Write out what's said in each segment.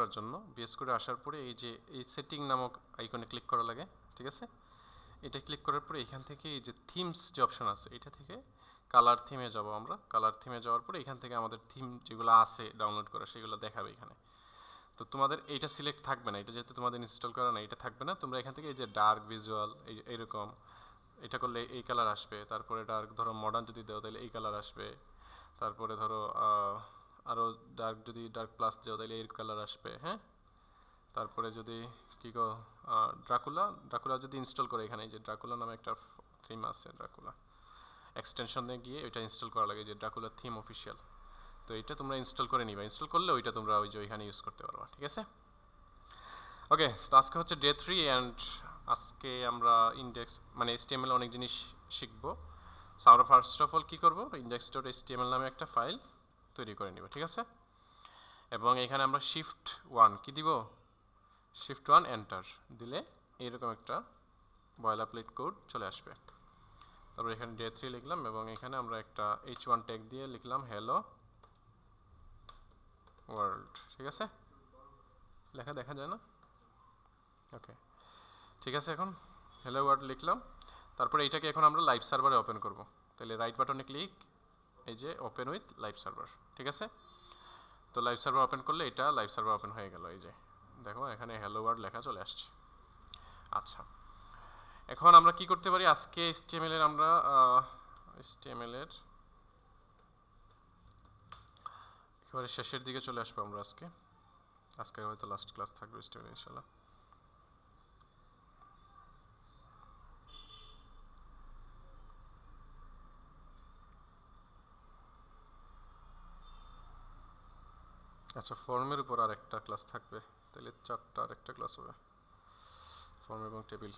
করার জন্য VS কোডে আসার পরে এই যে এই সেটিং নামক আইকনে ক্লিক করা লাগে, ঠিক আছে? এটা ক্লিক করার পরে এখান থেকে এই যে থিমস যে অপশন আছে এটা থেকে কালার থিমে যাব আমরা। কালার থিমে যাওয়ার পরে এখান থেকে আমাদের থিম যেগুলো আছে ডাউনলোড করা সেগুলো দেখাবে এখানে। তো তোমাদের এইটা সিলেক্ট থাকবে না, এটা যেহেতু তোমাদের ইনস্টল করা না এটা থাকবে না। তোমরা এখান থেকে এই যে ডার্ক ভিজুয়াল এইরকম এটা করলে এই কালার আসবে, তারপরে ডার্ক ধরো মডার্ন যদি দাও তাহলে এই কালার আসবে, তারপরে ধরো আরও ডার্ক যদি ডার্ক প্লাস দাও তাহলে এই কালার আসবে, হ্যাঁ? তারপরে যদি কী গো ড্রাকুলা যদি ইনস্টল করে এখানে এই যে ড্রাকুলা নামে একটা থিম আছে, ড্রাকুলা এক্সটেনশনে গিয়ে ওইটা ইনস্টল করা লাগে যে ড্রাকুলা থিম অফিসিয়াল। তো এটা তোমরা ইনস্টল করে নিবা, ইনস্টল করলে ওইটা তোমরা ওই যে ওইখানে ইউজ করতে পারবা, ঠিক আছে? ওকে, তো আজকে হচ্ছে ডে 3 অ্যান্ড আজকে আমরা ইন্ডেক্স মানে HTML অনেক জিনিস শিখবো। সো আমরা ফার্স্ট অফ অল কী করবো, index.html নামে একটা ফাইল তৈরি করে নিব, ঠিক আছে? এবং এখানে আমরা shift 1 কি দিব, shift 1 এন্টার দিলে এইরকম একটা বয়লারপ্লেট কোড চলে আসবে। তারপর এখানে ডে 3 লিখলাম এবং এখানে আমরা একটা h1 ট্যাগ দিয়ে লিখলাম হ্যালো ওয়ার্ল্ড, ঠিক আছে? লেখা দেখা যায় না? ওকে, ঠিক আছে। এখন হ্যালো ওয়ার্ল্ড লিখলাম, তারপরে এইটাকে এখন আমরা লাইভ সার্ভারে ওপেন করব। তাহলে রাইট বাটনে ক্লিক, এই যে ওপেন উইথ লাইভ সার্ভার, ঠিক আছে? তো লাইভ সার্ভার ওপেন করলে এটা লাইভ সার্ভার ওপেন হয়ে গেল। এই যে দেখো এখানে হ্যালো ওয়ার্ল্ড লেখা চলে আসছে। আচ্ছা, এখন আমরা কি করতে পারি আজকে HTML এর আমরা HTML এর একেবারে শেষের দিকে চলে আসবো আমরা আজকে হয়তো লাস্ট ক্লাস থাকবে HTML ইনশাআল্লাহ। আচ্ছা, ফর্মের উপর আর একটা ক্লাস থাকবে, তাহলে 4টা আর একটা ক্লাস হবে, ফর্ম এবং টেবিল।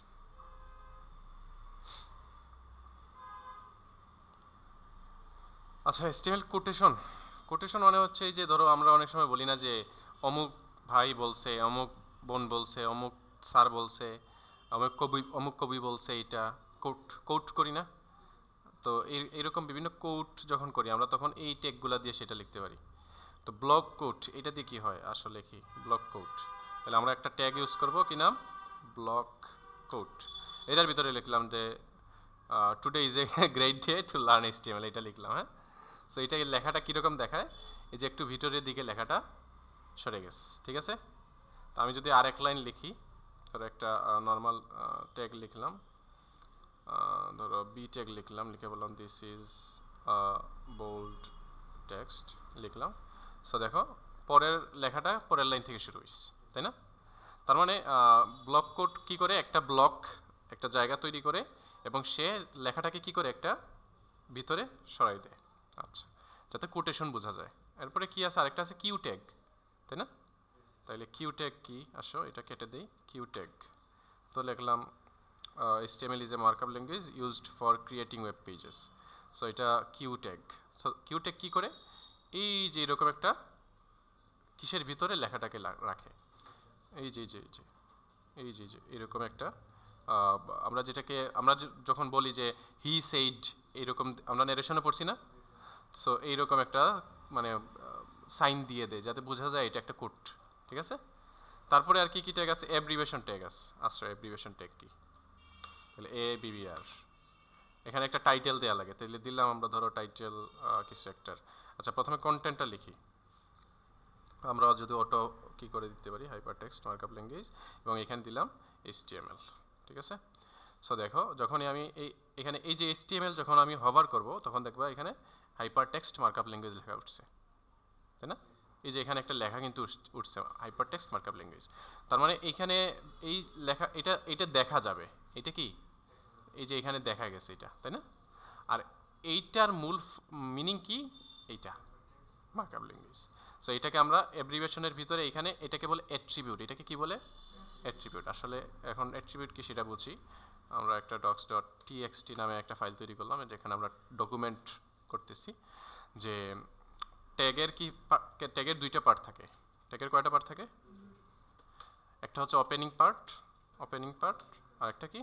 আচ্ছা, HTML কোটেশন মানে হচ্ছে এই যে ধরো আমরা অনেক সময় বলি না যে অমুক ভাই বলছে, অমুক বোন বলছে, অমুক স্যার বলছে, অমুক কবি বলছে, এটা কোট করি না? তো এইরকম বিভিন্ন কোট যখন করি আমরা তখন এই ট্যাগগুলো দিয়ে সেটা লিখতে পারি। তো ব্লক কোট এটা দিয়ে কী হয় আসলে, কি ব্লক কোট, তাহলে আমরা একটা ট্যাগ ইউজ করব, কি নাম, ব্লক কোট। এটার ভিতরে লিখলাম যে today is a great day to learn HTML, এটা লিখলাম, হ্যাঁ? সো এটা লেখাটা কীরকম দেখায়, এই যে একটু ভিতরের দিকে লেখাটা সরে গেছে, ঠিক আছে? তো আমি যদি আর এক লাইন লিখি, ধরো একটা নর্মাল ট্যাগ লিখলাম, ধরো বি ট্যাগ লিখলাম, লিখে বললাম দিস ইজ বোল্ড টেক্সট লিখলাম। সো দেখো পরের লেখাটা পরের লাইন থেকে শুরু হয়েছে, তাই না? তার মানে ব্লক কোড কি করে, একটা ব্লক একটা জায়গা তৈরি করে এবং সে লেখাটাকে কি করে একটা ভিতরে সরাই দেয়, আচ্ছা, যাতে কোটেশন বোঝা যায়। এরপরে কি আছে, আরেকটা আছে কিউ ট্যাগ, তাই না? তাইলে কিউ ট্যাগ কি, আসো এটা কেটে দেই, কিউ ট্যাগ। তো লিখলাম HTML is a markup language used for creating web pages. So এটা Q tag. So Q tag কী করে, এই যে এরকম একটা কিসের ভিতরে লেখাটাকে রাখে, এই যে যে যে এই যে যে এরকম একটা আমরা যেটাকে আমরা যখন বলি যে হি সেইড, এইরকম আমরা ন্যারেশনে পড়ছি না? সো এইরকম একটা মানে সাইন দিয়ে দেয় যাতে বোঝা যায় এটা একটা কোড, ঠিক আছে? তারপরে আর কি কি ট্যাগ আছে, অ্যাব্রিভিয়েশন ট্যাগ আছে। আচ্ছা, অ্যাব্রিভিয়েশন ট্যাগ কি, তাহলে ABBR, এখানে একটা টাইটেল দেওয়া লাগে, তাহলে দিলাম আমরা ধরো টাইটেল কিছু একটার। আচ্ছা, প্রথমে কন্টেন্টটা লিখি, আমরা যদি অটো কি করে দিতে পারি, হাইপার টেক্সট মার্কআপ ল্যাঙ্গুয়েজ, এবং এখানে দিলাম HTML, ঠিক আছে? সো দেখো যখনই আমি এখানে এই যে HTML যখন আমি হভার করব তখন দেখবা এখানে হাইপার টেক্সট মার্কআপ ল্যাঙ্গুয়েজ লেখা উঠছে, তাই না? এই যে এখানে একটা লেখা কিন্তু উঠছে হাইপার টেক্সট মার্কআপ ল্যাঙ্গুয়েজ। তার মানে এইখানে এই লেখা এটা দেখা যাবে, এটা কি, এই যে এখানে দেখা গেছে এটা, তাই না? আর এইটার মূল মিনিং কি, এইটা মার্কআপ ল্যাঙ্গুয়েজ। সো এটাকে আমরা অ্যাব্রিভিয়েশনের ভিতরে এখানে এটাকে বলে অ্যাট্রিবিউট। এটাকে কি বলে, অ্যাট্রিবিউট। আসলে এখন অ্যাট্রিবিউট কি সেটা বুঝি, আমরা একটা docs.txt নামে একটা ফাইল তৈরি করলাম, যেখানে আমরা ডকুমেন্ট করতেছি যে ট্যাগের কি, ট্যাগের দুইটা পার্ট থাকে। ট্যাগের কয়টা পার্ট থাকে, একটা হচ্ছে ওপেনিং পার্ট আর একটা কি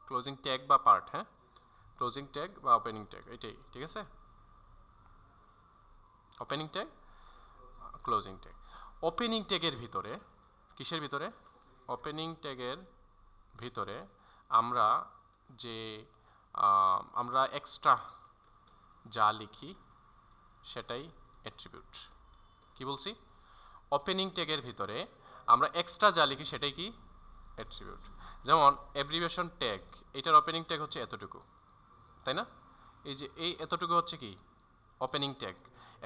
ক্লোজিং ট্যাগ বা পার্ট, হ্যাঁ, ক্লোজিং ট্যাগ বা ওপেনিং ট্যাগ, এটাই, ঠিক আছে? Opening tag, closing tag. Opening ট্যাগের ভিতরে, কিসের ভিতরে? ওপেনিং ট্যাগের ভিতরে আমরা যে আমরা এক্সট্রা যা লিখি সেটাই অ্যাট্রিবিউট। কি বলছি? ওপেনিং ট্যাগের ভিতরে আমরা এক্সট্রা যা লিখি সেটাই কি? অ্যাট্রিবিউট। যেমন অ্যাব্রিভিয়েশন ট্যাগ, এটার ওপেনিং ট্যাগ হচ্ছে এতটুকু, তাই না? এই যে এই এতটুকু হচ্ছে কি? Opening tag.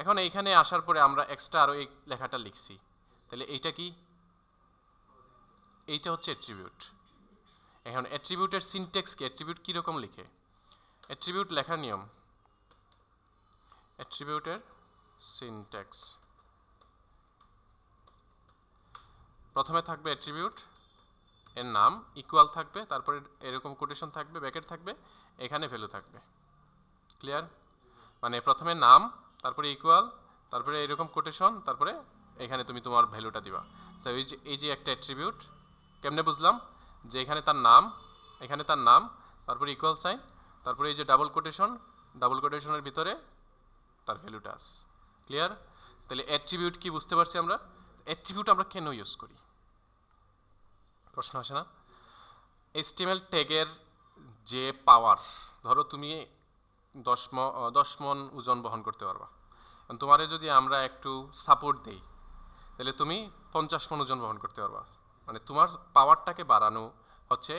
এখন এইখানে আসার পরে আমরা এক্সট্রা আরও এই লেখাটা লিখছি, তাহলে এইটা কি? এইটা হচ্ছে অ্যাট্রিবিউট। এখন অ্যাট্রিবিউটের সিনট্যাক্স কি? অ্যাট্রিবিউট কীরকম লিখে? অ্যাট্রিবিউট লেখার নিয়ম, অ্যাট্রিবিউটের সিনট্যাক্স, প্রথমে থাকবে অ্যাট্রিবিউট এর নাম, ইকুয়াল থাকবে, তারপরে এরকম কোটেশন থাকবে, ব্র্যাকেট থাকবে, এখানে ভ্যালু থাকবে। ক্লিয়ার? মানে প্রথমে নাম, তারপরে ইকুয়াল, তারপরে এরকম কোটেশন, তারপরে এখানে তুমি তোমার ভ্যালুটা দিবা। তো এই যে একটা অ্যাট্রিবিউট, কেমনে বুঝলাম? যে এখানে তার নাম, এখানে তার নাম, তারপরে ইকুয়াল সাইন, তারপরে এই যে ডাবল কোটেশন, ডাবল কোটেশনের ভিতরে তার ভ্যালুটা আছে। ক্লিয়ার? তাহলে অ্যাট্রিবিউট কি বুঝতে পারছি আমরা? অ্যাট্রিবিউট আমরা কেন ইউজ করি? প্রশ্ন আসে না? HTML ট্যাগের যে পাওয়ার, ধরো তুমি 10 মন ওজন বহন করতে পারবা, তোমারে যদি আমরা একটু সাপোর্ট দেই তাহলে তুমি 50 মন ওজন বহন করতে পারবা। মানে তোমার পাওয়ারটাকে বাড়ানো হচ্ছে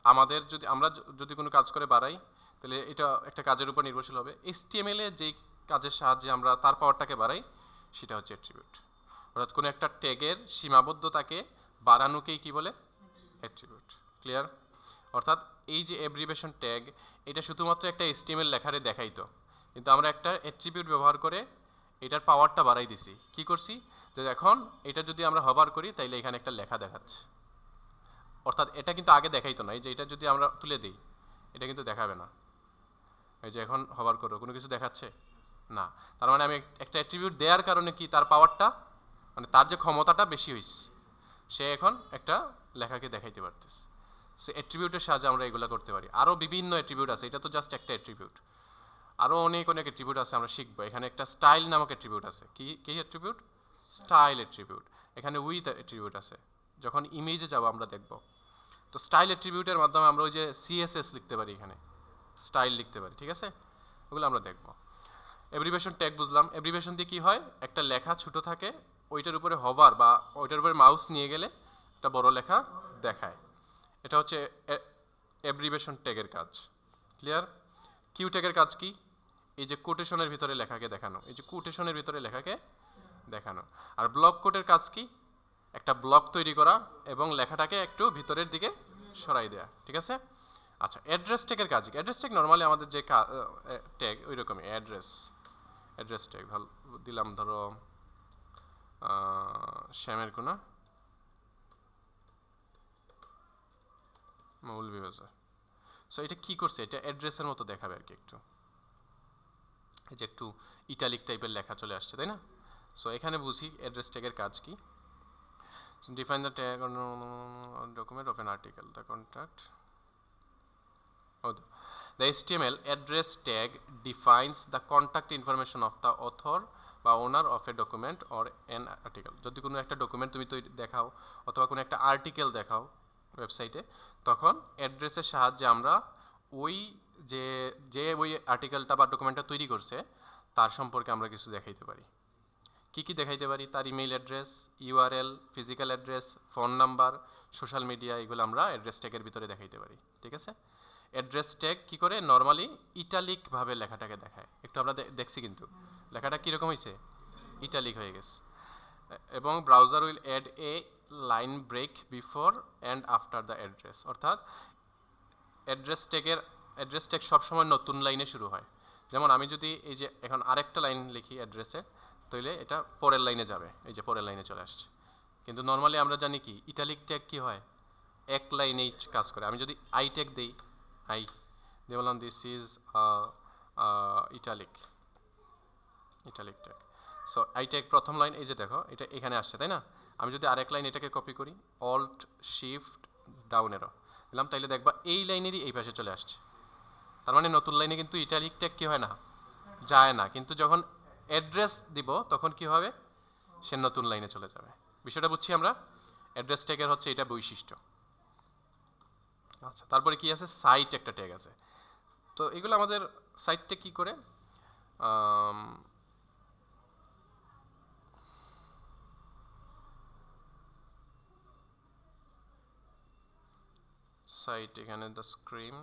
আমাদের, যদি আমরা যদি কোনো কাজ করে বাড়াই তাহলে এটা একটা কাজের উপর নির্ভরশীল হবে। HTML এ যেই কাজের সাহায্যে আমরা তার পাওয়ারটাকে বাড়াই সেটা হচ্ছে অ্যাট্রিবিউট। অর্থাৎ কোনো একটা ট্যাগের সীমাবদ্ধতাকে বাড়ানোকেই কি বলে? অ্যাট্রিবিউট। ক্লিয়ার? অর্থাৎ এই যে অ্যাব্রিভিয়েশন ট্যাগ, এটা শুধুমাত্র একটা HTML লেখারে দেখাইতো, কিন্তু আমরা একটা অ্যাট্রিবিউট ব্যবহার করে এটার পাওয়ারটা বাড়াই দিছি। কি করছি? যে এখন এটা যদি আমরা হভার করি তাইলে এখানে একটা লেখা দেখাচ্ছে। অর্থাৎ এটা কিন্তু আগে দেখাইতো না, এই যে এটা যদি আমরা তুলে দিই এটা কিন্তু দেখাবে না। এই যে এখন হভার করো, কোনো কিছু দেখাচ্ছে না। তার মানে আমি একটা অ্যাট্রিবিউট দেওয়ার কারণে কি তার পাওয়ারটা, মানে তার যে ক্ষমতাটা বেশি হয়েছে, সে এখন একটা লেখাকে দেখাইতে পারতেছে। সে অ্যাট্রিবিউটের সাহায্যে আমরা এগুলো করতে পারি। আরও বিভিন্ন অ্যাট্রিবিউট আছে, এটা তো জাস্ট একটা অ্যাট্রিবিউট, আরও অনেক অনেক অ্যাট্রিবিউট আছে আমরা শিখবো। এখানে একটা স্টাইল নামক অ্যাট্রিবিউট আছে। কি কি অ্যাট্রিবিউট? Style attribute. এখানে উইথ অ্যাট্রিবিউট আছে, যখন ইমেজে যাবো আমরা দেখব। তো স্টাইল অ্যাট্রিবিউটের মাধ্যমে আমরা ওই যে CSS লিখতে পারি, এখানে স্টাইল লিখতে পারি, ঠিক আছে? ওগুলো আমরা দেখব। অ্যাব্রিভিয়েশন ট্যাগ বুঝলাম। অ্যাব্রিভিয়েশন দিয়ে কী হয়? একটা লেখা ছোট থাকে, ওইটার উপরে হভার বা ওইটার উপরে মাউস নিয়ে গেলে একটা বড় লেখা দেখায়। এটা হচ্ছে অ্যাব্রিভিয়েশন ট্যাগের কাজ। ক্লিয়ার? কিউ ট্যাগের কাজ কি? এই যে কোটেশনের ভিতরে লেখাকে দেখানো, এই যে কোটেশনের ভিতরে লেখাকে দেখানো। আর ব্লক কোডের কাজ কি? একটা ব্লক তৈরি করা এবং লেখাটাকে একটু ভিতরের দিকে সরাই দেয়া, ঠিক আছে? আচ্ছা, অ্যাড্রেস ট্যাগের কাজ কি? অ্যাড্রেস ট্যাগ নর্মালি আমাদের যে ট্যাগ ওই রকমই। অ্যাড্রেস ট্যাগ ভালো দিলাম, ধরো শ্যামের কোনা মৌলভীবাজার। সো এটা কী করছে? এটা অ্যাড্রেসের মতো দেখাবে আর কি, একটু এই যে একটু ইটালিক টাইপের লেখা চলে আসছে, তাই না? সো এখানে বুঝি অ্যাড্রেস ট্যাগের কাজ কি। Define the tag document of an article, the contact. The HTML address tag defines the contact information of the author বা ওনার of A document or N article. যদি কোনো একটা ডকুমেন্ট তুমি দেখাও অথবা কোনো একটা আর্টিকেল দেখাও ওয়েবসাইটে, তখন অ্যাড্রেসের সাহায্যে আমরা ওই যে যে ওই আর্টিকেলটা বা ডকুমেন্টটা তৈরি করছে তার সম্পর্কে আমরা কিছু দেখাইতে পারি। কি কি দেখাইতে পারি? তার email address, URL, physical address, phone number, social media, এগুলো আমরা অ্যাড্রেস ট্যাগের ভিতরে দেখাইতে পারি, ঠিক আছে? অ্যাড্রেস ট্যাগ কী করে? নর্মালি ইটালিকভাবে লেখাটাকে দেখায়। একটু আমরা দেখছি কিন্তু লেখাটা কীরকম হয়েছে? ইটালিক হয়ে গেছে। এবং browser will add a line break before and after the address. অর্থাৎ অ্যাড্রেস ট্যাগ সবসময় নতুন লাইনে শুরু হয়। যেমন আমি যদি এই যে এখন আরেকটা লাইন লিখি অ্যাড্রেসে, তাহলে এটা পরের লাইনে যাবে, এই যে পরের লাইনে চলে আসছে। কিন্তু নর্মালি আমরা জানি কি ইটালিক ট্যাগ কী হয়? এক লাইনেই কাজ করে। আমি যদি আই ট্যাগ দিই, আই দিয়ে বললাম this is italic tag. So I tag প্রথম লাইন, এই যে দেখো এটা এখানে আসছে, তাই না? আমি যদি আরেক লাইন এটাকে কপি করি, অল্ট শিফট ডাউন এরো দিলাম, তাইলে দেখবা এই লাইনেরই এই পাশে চলে আসছে। তার মানে নতুন লাইনে কিন্তু ইটালিক ট্যাগ কী হয় না? যায় না। কিন্তু যখন অ্যাড্রেস দিব তখন কি হবে? সে নতুন লাইনে চলে যাবে। বিষয়টা বুঝছি আমরা। অ্যাড্রেস ট্যাগের হচ্ছে এটা বৈশিষ্ট্য। আচ্ছা, তারপরে কি আছে, সাইট একটা ট্যাগ আছে। তো এগুলো আমাদের সাইটটা কি করে, সাইট এখানে দ্য স্ক্রিন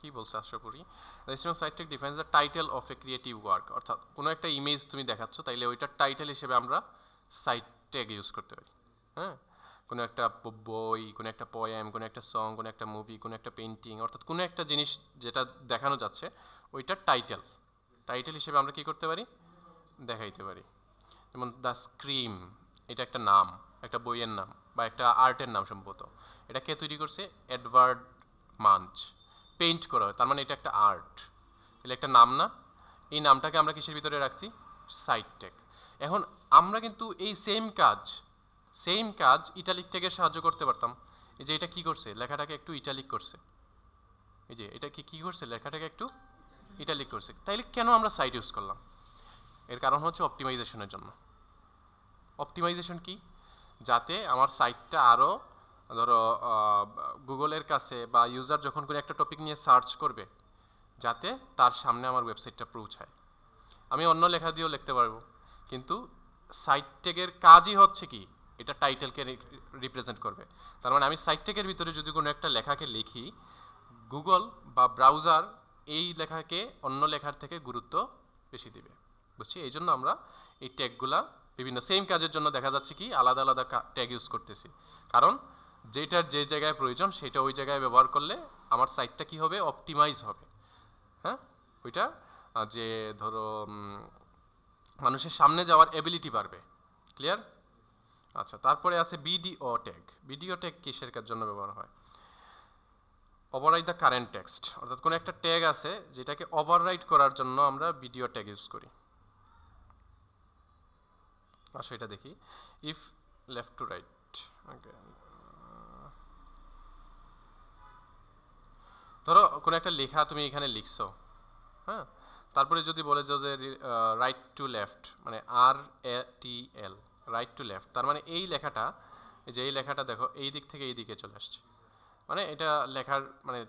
কি বলছে আশা করি, registration cite tag defines the title of a creative work, অর্থাৎ কোনো একটা ইমেজ তুমি দেখাচ্ছ, তাইলে ওইটার টাইটেল হিসেবে আমরা সাইট ট্যাগ ইউজ করতে পারি। হ্যাঁ, কোনো একটা বই, কোনো একটা পোয়েম, কোনো একটা সং, কোনো একটা মুভি, কোনো একটা পেন্টিং, অর্থাৎ কোনো একটা জিনিস যেটা দেখানো যাচ্ছে ওইটার টাইটেল হিসেবে আমরা কি করতে পারি, দেখাইতে পারি। যেমন দ্য স্ক্রিম, এটা একটা নাম, একটা বইয়ের নাম বা একটা আর্টের নাম সম্ভবত। এটা কে তৈরি করছে, এডওয়ার্ড মাঞ্চ। পেইন্ট করা হয়, তার মানে এটা একটা আর্ট, তাহলে একটা নাম না, এই নামটাকে আমরা কিসের ভিতরে রাখছি, সাইট ট্যাগ। এখন আমরা কিন্তু এই সেম কাজ ইটালিক ট্যাগের সাহায্য করতে পারতাম। এই যে এটা কি করছে, লেখাটাকে একটু ইটালিক করছে, এই যে এটা কি করছে, লেখাটাকে একটু ইটালিক করছে, তাইলে কেন আমরা সাইট ইউজ করলাম, এর কারণ হচ্ছে অপটিমাইজেশনের জন্য। অপটিমাইজেশন কি, যাতে আমার সাইটটা আরও ধরো গুগলের কাছে বা ইউজার যখন কোনো একটা টপিক নিয়ে সার্চ করবে, যাতে তার সামনে আমার ওয়েবসাইটটা পৌঁছায়। আমি অন্য লেখা দিয়েও লিখতে পারবো, কিন্তু সাইট ট্যাগের কাজই হচ্ছে কি, এটা টাইটেলকে রিপ্রেজেন্ট করবে। তার মানে আমি সাইট ট্যাগের ভিতরে যদি কোনো একটা লেখাকে লিখি, গুগল বা ব্রাউজার এই লেখাকে অন্য লেখার থেকে গুরুত্ব বেশি দিবে, বুঝছি। এই জন্য আমরা এই ট্যাগগুলা বিভিন্ন সেম কাজের জন্য দেখা যাচ্ছে কি আলাদা আলাদা ট্যাগ ইউজ করতেছি, কারণ যেটার যে জায়গায় প্রয়োজন সেটা ওই জায়গায় ব্যবহার করলে আমার সাইটটা কি হবে, অপটিমাইজ হবে। হ্যাঁ, ওইটা যে ধরো মানুষের সামনে যাওয়ার এবিলিটি বাড়বে। ক্লিয়ার? আচ্ছা, তারপরে আছে বিডিও ট্যাগ। বিডিও ট্যাগ কিসের জন্য ব্যবহার হয়, ওভাররাইট দ্য কারেন্ট টেক্সট, অর্থাৎ কোনো একটা ট্যাগ আছে যেটাকে ওভাররাইট করার জন্য আমরা বিডিও ট্যাগ ইউজ করি। আসো এটা দেখি, ইফ লেফট টু রাইট, ধরো কোনো একটা লেখা তুমি এখানে লিখছো, হ্যাঁ, তারপরে যদি বলে যে রাইট টু লেফট, মানে RATL, রাইট টু লেফট, তার মানে এই লেখাটা, এই যে এই লেখাটা দেখো এই দিক থেকে এই দিকে চলে আসছে, মানে এটা লেখার মানে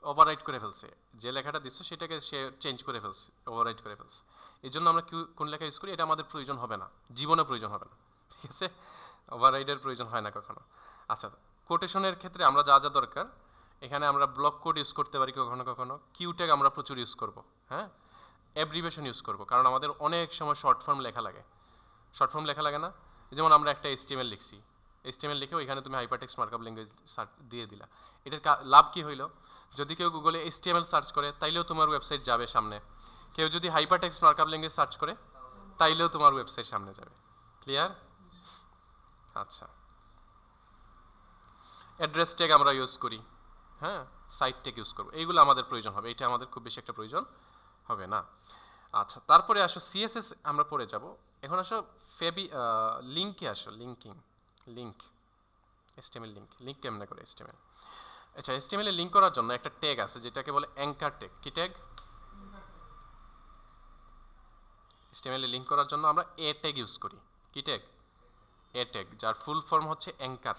ওভাররাইট করে ফেলছে, যে লেখাটা দিচ্ছ সেটাকে সে চেঞ্জ করে ফেলছে, ওভাররাইট করে ফেলছে। এই জন্য আমরা কোন লেখা ইউজ করি, এটা আমাদের প্রয়োজন হবে না, জীবনে প্রয়োজন হবে না, ঠিক আছে, ওভাররাইটের প্রয়োজন হয় না কখনো। আচ্ছা, কোটেশনের ক্ষেত্রে আমরা যা যা দরকার, এখানে আমরা ব্লক কোড ইউজ করতে পারি কখনো কখনো, কিউ ট্যাগ আমরা প্রচুর ইউজ করব, হ্যাঁ, অ্যাব্রিভিয়েশন ইউজ করব, কারণ আমাদের অনেক সময় শর্ট ফর্ম লেখা লাগে। শর্ট ফর্ম লেখা লাগে না, যেমন আমরা একটা HTML লিখছি, HTML লিখে ওইখানে তুমি হাইপারটেক্সট মার্কআপ ল্যাঙ্গুয়েজ দিয়ে দিলা, এটার লাভ কি হইলো, যদি কেউ গুগলে HTML সার্চ করে তাইলেও তোমার ওয়েবসাইট যাবে সামনে, কেউ যদি হাইপারটেক্সট মার্কআপ ল্যাঙ্গুয়েজ সার্চ করে তাইলেও তোমার ওয়েবসাইট সামনে যাবে। ক্লিয়ার? আচ্ছা, অ্যাড্রেস ট্যাগ আমরা ইউজ করি, হ্যাঁ, সাইট ট্যাগ ইউজ করবো, এইগুলো আমাদের প্রয়োজন হবে, এটা আমাদের খুব বেশি একটা প্রয়োজন হবে না। আচ্ছা, তারপরে আসো CSS আমরা পড়ে যাব। এখন আসো লিঙ্কে আসো, লিঙ্ক HTML লিঙ্ক কেমনে করে HTML। আচ্ছা, HTML এ লিঙ্ক করার জন্য একটা ট্যাগ আছে যেটাকে বলে অ্যাঙ্কার ট্যাগ। কি ট্যাগ? HTML এ লিঙ্ক করার জন্য আমরা এ ট্যাগ ইউজ করি। কি ট্যাগ? এ ট্যাগ, যার ফুল ফর্ম হচ্ছে অ্যাঙ্কার।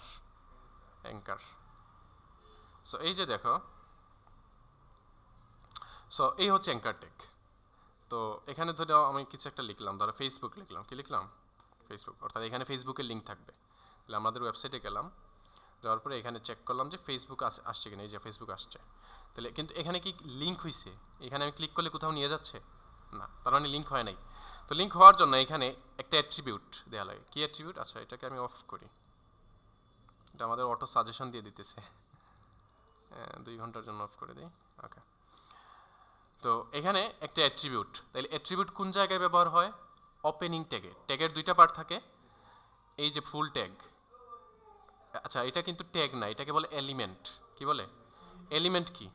সো এই যে দেখো, সো এই হচ্ছে অ্যাঙ্কার ট্যাগ। তো এখানে ধরো আমি কিছু একটা লিখলাম, ধরো ফেসবুক লিখলাম, কি লিখলাম, ফেসবুক, অর্থাৎ এখানে ফেসবুকের লিঙ্ক থাকবে। তাহলে আমাদের ওয়েবসাইটে গেলাম, যাওয়ার পরে এখানে চেক করলাম যে ফেসবুক আসছে কিনা, এই যে ফেসবুক আসছে। তাহলে কিন্তু এখানে কি লিঙ্ক হয়েছে, এখানে আমি ক্লিক করলে কোথাও নিয়ে যাচ্ছে না, তার মানে লিঙ্ক হয় নাই। তো লিঙ্ক হওয়ার জন্য এখানে একটা অ্যাট্রিবিউট দেওয়া লাগে। কি অ্যাট্রিবিউট? আচ্ছা, এটাকে আমি অফ করি, এটা আমাদের অটো সাজেশন দিয়ে দিতেছে, 2 ঘন্টার জন্য অফ করে দিই। ওকে, তো এখানে একটা অ্যাট্রিবিউট, তাহলে অ্যাট্রিবিউট কোন জায়গায় ব্যবহার হয়, ওপেনিং ট্যাগে। ট্যাগের দুইটা পার্ট থাকে, এই যে ফুল ট্যাগ, আচ্ছা এটা কিন্তু ট্যাগ না, এটাকে বলে এলিমেন্ট। কি বলে? এলিমেন্ট কি?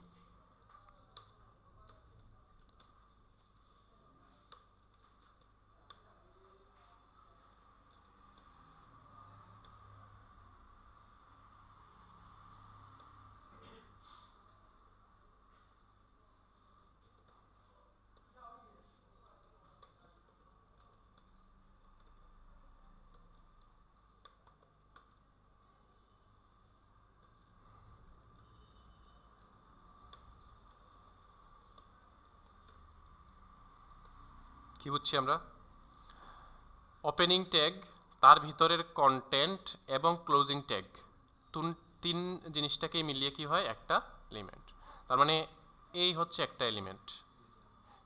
কি বুঝছি আমরা? ওপেনিং ট্যাগ, তার ভিতরের কন্টেন্ট এবং ক্লোজিং ট্যাগ, তিন জিনিসটাকে মিলিয়ে কি হয়? একটা এলিমেন্ট। তার মানে এই হচ্ছে একটা এলিমেন্ট।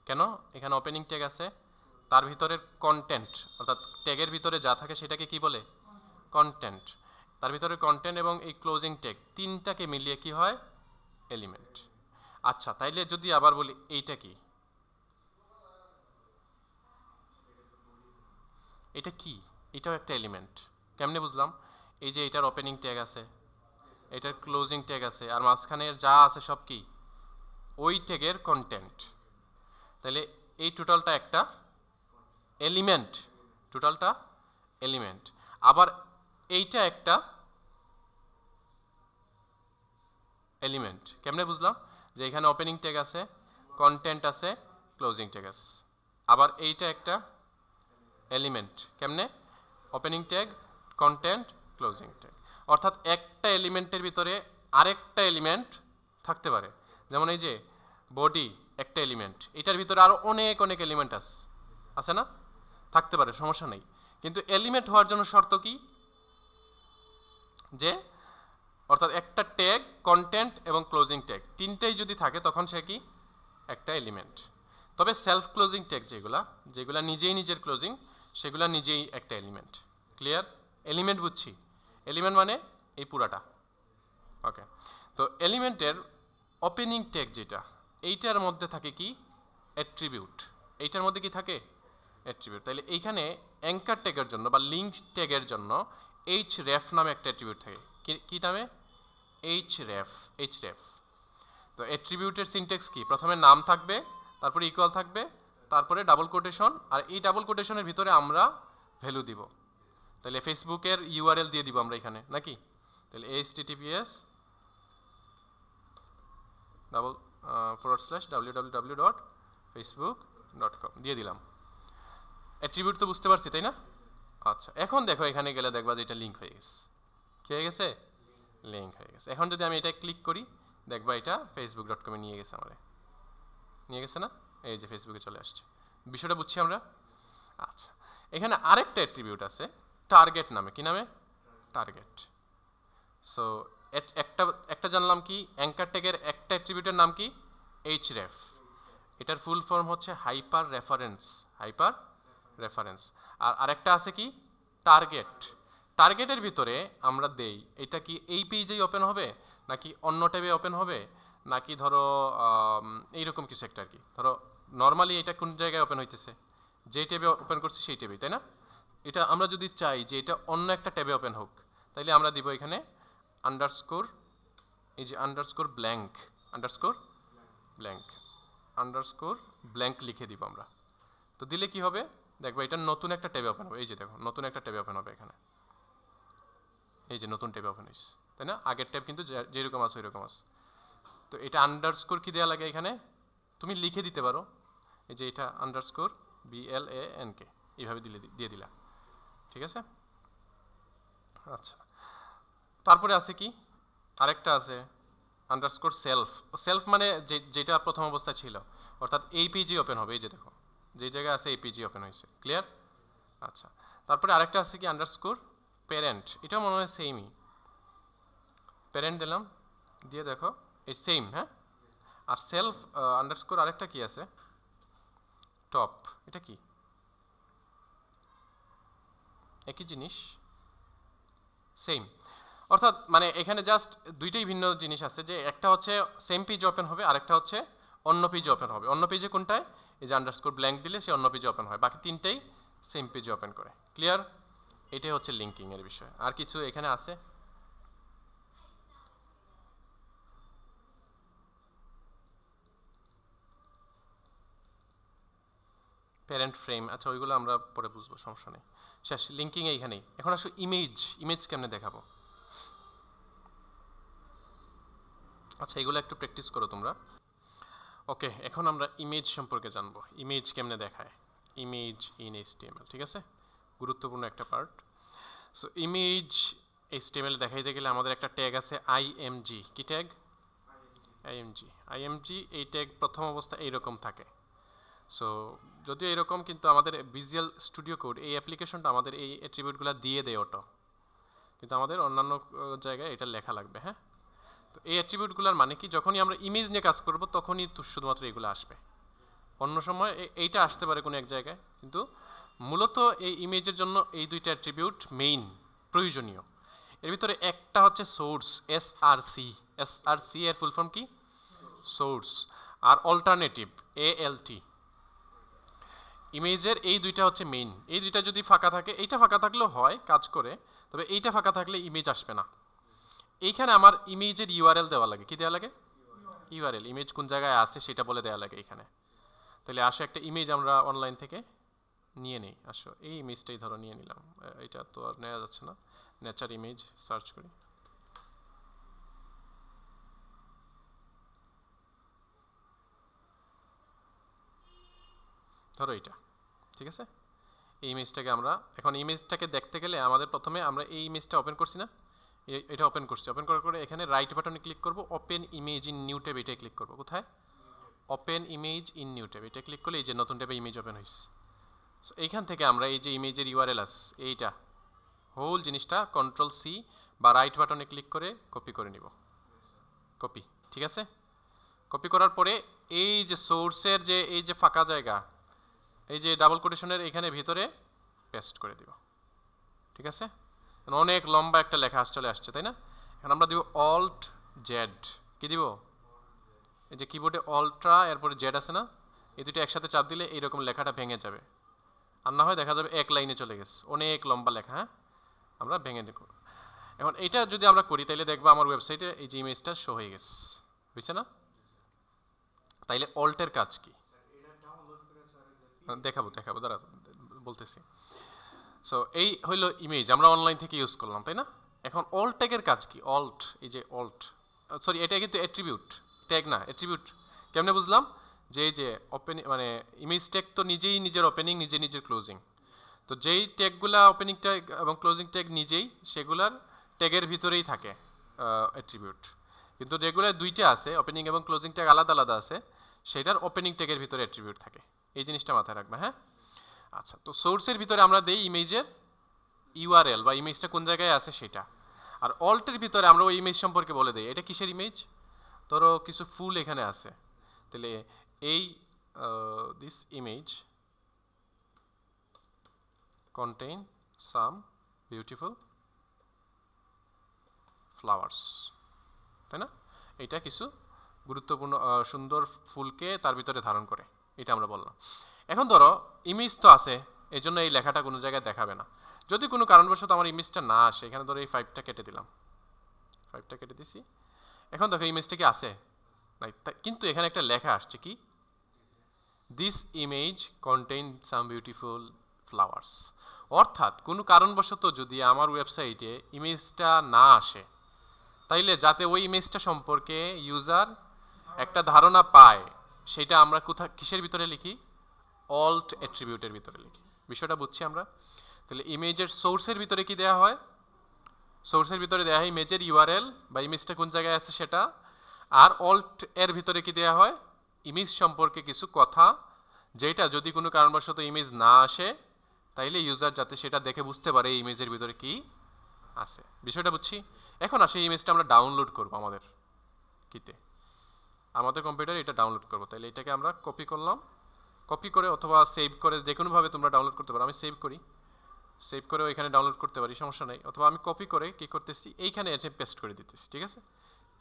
কেন? এখানে ওপেনিং ট্যাগ আছে, তার ভিতরের কন্টেন্ট অর্থাৎ ট্যাগের ভিতরে যা থাকে সেটাকে কি বলে? কন্টেন্ট। তার ভিতরে কন্টেন্ট এবং এই ক্লোজিং ট্যাগ তিনটাকে মিলিয়ে কি হয়? এলিমেন্ট। আচ্ছা, তাইলে যদি আবার বলি এইটা কি, এটা কি? এটাও একটা এলিমেন্ট। কেমনে বুঝলাম? এই যে এটার ওপেনিং ট্যাগ আছে, এটার ক্লোজিং ট্যাগ আছে, আর মাঝখানের যা আছে সব কি? ওই ট্যাগের কন্টেন্ট। তাহলে এই টোটালটা একটা এলিমেন্ট, টোটালটা এলিমেন্ট। আবার এইটা একটা এলিমেন্ট। কেমনে বুঝলাম? যে এখানে ওপেনিং ট্যাগ আছে, কন্টেন্ট আছে, ক্লোজিং ট্যাগ আছে। আবার এইটা একটা এলিমেন্ট। কেমনে? Opening tag, content, closing tag. অর্থাৎ একটা এলিমেন্টের ভিতরে আরেকটা এলিমেন্ট থাকতে পারে। যেমন এই যে বডি একটা এলিমেন্ট, এটার ভিতরে আরও অনেক অনেক এলিমেন্ট আছে না? থাকতে পারে, সমস্যা নেই। কিন্তু এলিমেন্ট হওয়ার জন্য শর্ত কি? যে অর্থাৎ একটা ট্যাগ, কন্টেন্ট এবং ক্লোজিং ট্যাগ তিনটেই যদি থাকে তখন সে কি? একটা এলিমেন্ট। তবে সেলফ ক্লোজিং ট্যাগ যেগুলা নিজেই নিজের ক্লোজিং, সেগুলা নিজেই একটা এলিমেন্ট। ক্লিয়ার? এলিমেন্ট বুঝছি। এলিমেন্ট মানে এই পুরাটা। ওকে, তো এলিমেন্টের ওপেনিং ট্যাগ যেটা, এইটার মধ্যে থাকে কি? অ্যাট্রিবিউট। এইটার মধ্যে কি থাকে? অ্যাট্রিবিউট। তাহলে এইখানে অ্যাঙ্কার ট্যাগের জন্য বা লিঙ্ক ট্যাগের জন্য href নামে একটা অ্যাট্রিবিউট থাকে। কি নামে? href। তো অ্যাট্রিবিউটের সিনট্যাক্স কি? প্রথমে নাম থাকবে, তারপরে ইকুয়াল থাকবে, তারপরে ডাবল কোটেশন, আর এই ডাবল কোটেশনের ভিতরে আমরা ভ্যালু দিব। তাহলে ফেসবুকের ইউআরএল দিয়ে দিব আমরা এখানে, নাকি? তাহলে https://www.facebook.com দিয়ে দিলাম। অ্যাট্রিবিউট তো বুঝতে পারছি, তাই না? আচ্ছা, এখন দেখো এখানে গেলে দেখবা যে এটা লিঙ্ক হয়ে গেছে। কি হয়ে গেছে? লিঙ্ক হয়ে গেছে। এখন যদি আমি এটা ক্লিক করি, দেখবা এটা facebook.com নিয়ে গেছে, নিয়ে গেছে না? এই যে ফেসবুকে চলে আসছে। বিষয়টা বুঝছি আমরা? আচ্ছা, এখানে আরেকটা অ্যাট্রিবিউট আছে টার্গেট নামে। কি নামে? টার্গেট। সো একটা জানলাম কি? অ্যাঙ্কার ট্যাগের একটা অ্যাট্রিবিউটের নাম কি? href। এটার ফুল ফর্ম হচ্ছে হাইপার রেফারেন্স। আর আরেকটা আছে কি? টার্গেট। টার্গেটের ভিতরে আমরা দেই এটা কি এই পেজেই ওপেন হবে, নাকি অন্য ট্যাবে ওপেন হবে, নাকি ধরো এইরকম কিছু একটা আর কি। ধরো নর্মালি এটা কোন জায়গায় ওপেন হইতেছে, যেই ট্যাবে ওপেন করছি সেই ট্যাবেই, তাই না? এটা আমরা যদি চাই যে এটা অন্য একটা ট্যাবে ওপেন হোক, তাইলে আমরা দিব এখানে আন্ডারস্কোর, এই যে ব্ল্যাঙ্ক লিখে দিব আমরা। তো দিলে কি হবে? দেখবো এটা নতুন একটা ট্যাবে ওপেন হবে। এই যে দেখো নতুন একটা ট্যাবে ওপেন হবে এখানে, এই যে নতুন ট্যাবে ওপেন হয়েছে, তাই না? আগের ট্যাব কিন্তু যেরকম আছে ওইরকম আছে। তো এটা আন্ডারস্কোর কি দেওয়া লাগে এখানে? তুমি লিখে দিতে পারো, এই যে এটা আন্ডারস্কোর BLANK এইভাবে দিয়ে দিলা, ঠিক আছে? আচ্ছা, তারপরে আছে কি? আরেকটা আছে আন্ডারস্কোর সেলফ মানে যেটা প্রথম অবস্থায় ছিল, অর্থাৎ এই পেজে ওপেন হবে। এই যে দেখো যে জায়গায় আছে এই পেজে ওপেন হয়েছে। ক্লিয়ার? আচ্ছা, তারপরে আরেকটা আছে কি? Underscore parent. এটা মনে হয় সেমই। প্যারেন্ট দিলাম, দিয়ে দেখো এই সেম। হ্যাঁ, আর সেলফ আন্ডারস্কোর আরেকটা কি আছে? টপ। এটা কি? একই জিনিস, সেম। অর্থাৎ মানে এখানে জাস্ট দুইটাই ভিন্ন জিনিস আছে, যে একটা হচ্ছে সেম পেজ ওপেন হবে, আরেকটা হচ্ছে অন্য পেজে ওপেন হবে। অন্য পেজে কোনটায়? এই যে আন্ডারস্কোর ব্ল্যাঙ্ক দিলে সে অন্য পেজে ওপেন হয়, বাকি তিনটাই সেম পেজে ওপেন করে। ক্লিয়ার? এটাই হচ্ছে লিঙ্কিং এর বিষয়। আর কিছু এখানে আছে? প্যারেন্ট ফ্রেম, আচ্ছা ওইগুলো আমরা পরে বুঝবো, সমস্যা নেই। শেষ, লিঙ্কিং এইখানেই। এখন আসলে ইমেজ কেমনে দেখাবো? আচ্ছা, এগুলো একটু প্র্যাকটিস করো তোমরা। ওকে, এখন আমরা ইমেজ সম্পর্কে জানবো। ইমেজ কেমনে দেখায়? ইমেজ ইন HTML, ঠিক আছে? গুরুত্বপূর্ণ একটা পার্ট। সো ইমেজ HTML দেখাইতে গেলে আমাদের একটা ট্যাগ আছে IMG। কি ট্যাগ? IMG। এই ট্যাগ প্রথম অবস্থা এইরকম থাকে। সো যদিও এরকম, কিন্তু আমাদের ভিজুয়াল স্টুডিও কোড এই অ্যাপ্লিকেশনটা আমাদের এই অ্যাট্রিবিউটগুলো দিয়ে দেয় অটো, কিন্তু আমাদের অন্যান্য জায়গায় এটা লেখা লাগবে। হ্যাঁ, তো এই অ্যাট্রিবিউটগুলোর মানে কি, যখনই আমরা ইমেজ নিয়ে কাজ করব তখনই তো শুধুমাত্র এগুলো আসবে, অন্য সময় এইটা আসতে পারে কোনো এক জায়গায়, কিন্তু মূলত এই ইমেজের জন্য এই দুইটা অ্যাট্রিবিউট মেইন প্রয়োজনীয়। এর ভিতরে একটা হচ্ছে সোর্স, এসআরসি। এসআরসি এর ফুল ফর্ম কি? সোর্স। আর অল্টারনেটিভ, এএলটি। ইমেজের এই দুইটা হচ্ছে মেইন। এই দুইটা যদি ফাঁকা থাকে, এইটা ফাঁকা থাকলেও হয়, কাজ করে, তবে এইটা ফাঁকা থাকলে ইমেজ আসবে না। এইখানে আমার ইমেজের ইউআরএল দেওয়া লাগে। কি দেওয়া লাগে? ইউআরএল। ইমেজ কোন জায়গায় আছে সেটা বলে দেওয়া লাগে এখানে। তাহলে আসো একটা ইমেজ আমরা অনলাইন থেকে নিয়ে নেই। আসো এই ইমেজটাই ধরো নিয়ে নিলাম, এটা তো আর নেওয়া যাচ্ছে না। নেচার ইমেজ সার্চ করি। ধরো এইটা, ঠিক আছে? এই ইমেজটাকে আমরা এখন ইমেজটাকে দেখতে গেলে আমাদের প্রথমে আমরা এই ইমেজটা ওপেন করছি না, এটা ওপেন করছি। ওপেন করার পরে এখানে রাইট বাটনে ক্লিক করব, open image in new tab, এটাই ক্লিক করব। কোথায়? Open image in new tab, এটা ক্লিক করলে এই যে নতুন ট্যাবে ইমেজ ওপেন হয়েছে। সো এইখান থেকে আমরা এই যে ইমেজের ইউআরএল আছে এইটা হোল জিনিসটা কন্ট্রোল সি বা রাইট বাটনে ক্লিক করে কপি করে নিব। কপি, ঠিক আছে? কপি করার পরে এই যে সোর্সের যে এই যে ফাঁকা জায়গা, এই যে ডাবল কোটেশনের এখানে ভিতরে পেস্ট করে দিব, ঠিক আছে? অনেক লম্বা একটা লেখা চলে আসছে, তাই না? এখন আমরা দিব অল্ট জেড। কি দিব? এই যে কিবোর্ডে অল্ট্রা এরপরে জেড আছে না, এই দুটো একসাথে চাপ দিলে এইরকম লেখাটা ভেঙে যাবে। আর না হয় দেখা যাবে এক লাইনে চলে গেছে, অনেক লম্বা লেখা। হ্যাঁ, আমরা ভেঙে দেখব। এখন এটা যদি আমরা করি তাইলে দেখবো আমার ওয়েবসাইটে এই যে ইমেজটা শো হয়ে গেছে, বুঝছে না? তাইলে অল্টের কাজ কি দেখাবো, দাঁড়া বলতেছি। সো এই হইল ইমেজ, আমরা অনলাইন থেকে ইউজ করলাম, তাই না? এখন অল্ট ট্যাগের কাজ কি? অল্ট, এই যে অল্ট, সরি এটা কিন্তু অ্যাট্রিবিউট, ট্যাগ না, অ্যাট্রিবিউট। কেমনে বুঝলাম? যে এই যে ওপেন মানে ইমেজ ট্যাগ তো নিজেই নিজের ওপেনিং, নিজের ক্লোজিং। তো যেই ট্যাগগুলা ওপেনিং ট্যাগ এবং ক্লোজিং ট্যাগ নিজেই, সেগুলার ট্যাগের ভিতরেই থাকে অ্যাট্রিবিউট। কিন্তু যেগুলো দুইটা আছে, ওপেনিং এবং ক্লোজিং ট্যাগ আলাদা আলাদা আছে, সেটার ওপেনিং ট্যাগের ভিতরে অ্যাট্রিবিউট থাকে। এই জিনিসটা মাথায় রাখবে। হ্যাঁ, আচ্ছা। তো সোর্সের ভিতরে আমরা দেই ইমেজের ইউআরএল বা ইমেজটা কোন জায়গায় আছে সেটা, আর অল্টের ভিতরে আমরা ওই ইমেজ সম্পর্কে বলে দেই এটা কিসের ইমেজ। ধরো কিছু ফুল এখানে আছে, তাহলে এই this image contain some beautiful flowers, তাই না? এটা কিছু গুরুত্বপূর্ণ সুন্দর ফুলকে তার ভিতরে ধারণ করে, এটা আমরা বললাম। এখন ধরো ইমেজ তো আছে, এই জন্য এই লেখাটা কোনো জায়গায় দেখাবে না। যদি কোনো কারণবশত আমার ইমেজটা না আসে, এখানে ধরো এই 5টা কেটে দিলাম, 5টা কেটে দিছি। এখন দেখো ইমেজটা কি আছে? নাই, কিন্তু এখানে একটা লেখা আসছে কি, this image contain some beautiful flowers. অর্থাৎ কোনো কারণবশত যদি আমার ওয়েবসাইটে ইমেজটা না আসে, তাইলে যাতে ওই ইমেজটা সম্পর্কে ইউজার একটা ধারণা পায়, সেটা আমরা কিসের ভিতরে লিখি? অল্ট অ্যাট্রিবিউটের ভিতরে লিখি। বিষয়টা বুঝছি আমরা? তাহলে ইমেজের সোর্সের ভিতরে কি দেওয়া হয়? সোর্সের ভিতরে দেওয়া হয় ইমেজের ইউআরএল বা ইমেজটা কোন জায়গায় আছে সেটা। আর অল্ট এর ভিতরে কি দেওয়া হয়? ইমেজ সম্পর্কে কিছু কথা, যেটা যদি কোনো কারণবশত ইমেজ না আসে, তাইলে ইউজার যাতে সেটা দেখে বুঝতে পারে এই ইমেজের ভিতরে কি আছে। বিষয়টা বুঝছি? এখন আসে ইমেজটা আমরা ডাউনলোড করব আমাদের কিতে, আমাদের কম্পিউটারে এটা ডাউনলোড করব। তাহলে এটাকে আমরা কপি করলাম, কপি করে অথবা সেভ করে যে কোনোভাবে তোমরা ডাউনলোড করতে পারো। আমি সেভ করি, সেভ করেও এখানে ডাউনলোড করতে পারি, সমস্যা নেই। অথবা আমি কপি করে কী করতেছি, এইখানে এসে পেস্ট করে দিতেছি, ঠিক আছে?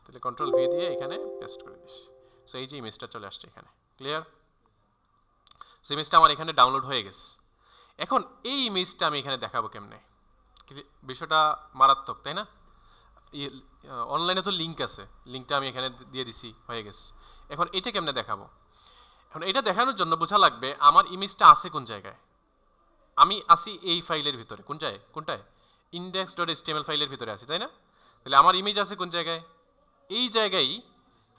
তাহলে কন্ট্রোল ভি দিয়ে এখানে পেস্ট করে দিচ্ছি। সো এই যে ইমেজটা চলে আসছে এখানে, ক্লিয়ার? সো ইমেজটা আমার এখানে ডাউনলোড হয়ে গেছে। এখন এই ইমেজটা আমি এখানে দেখাবো কেমনে? বিষয়টা মারাত্মক, তাই না? অনলাইনে তো লিঙ্ক আছে, লিঙ্কটা আমি এখানে দিয়ে দিছি, হয়ে গেছে। এখন এটা কেমনে দেখাবো? এখন এটা দেখানোর জন্য বোঝা লাগবে আমার ইমেজটা আছে কোন জায়গায়। আমি আসি এই ফাইলের ভিতরে, কোনটায়? index.html ফাইলের ভিতরে আছি, তাই না? তাহলে আমার ইমেজ আছে কোন জায়গায়? এই জায়গায়।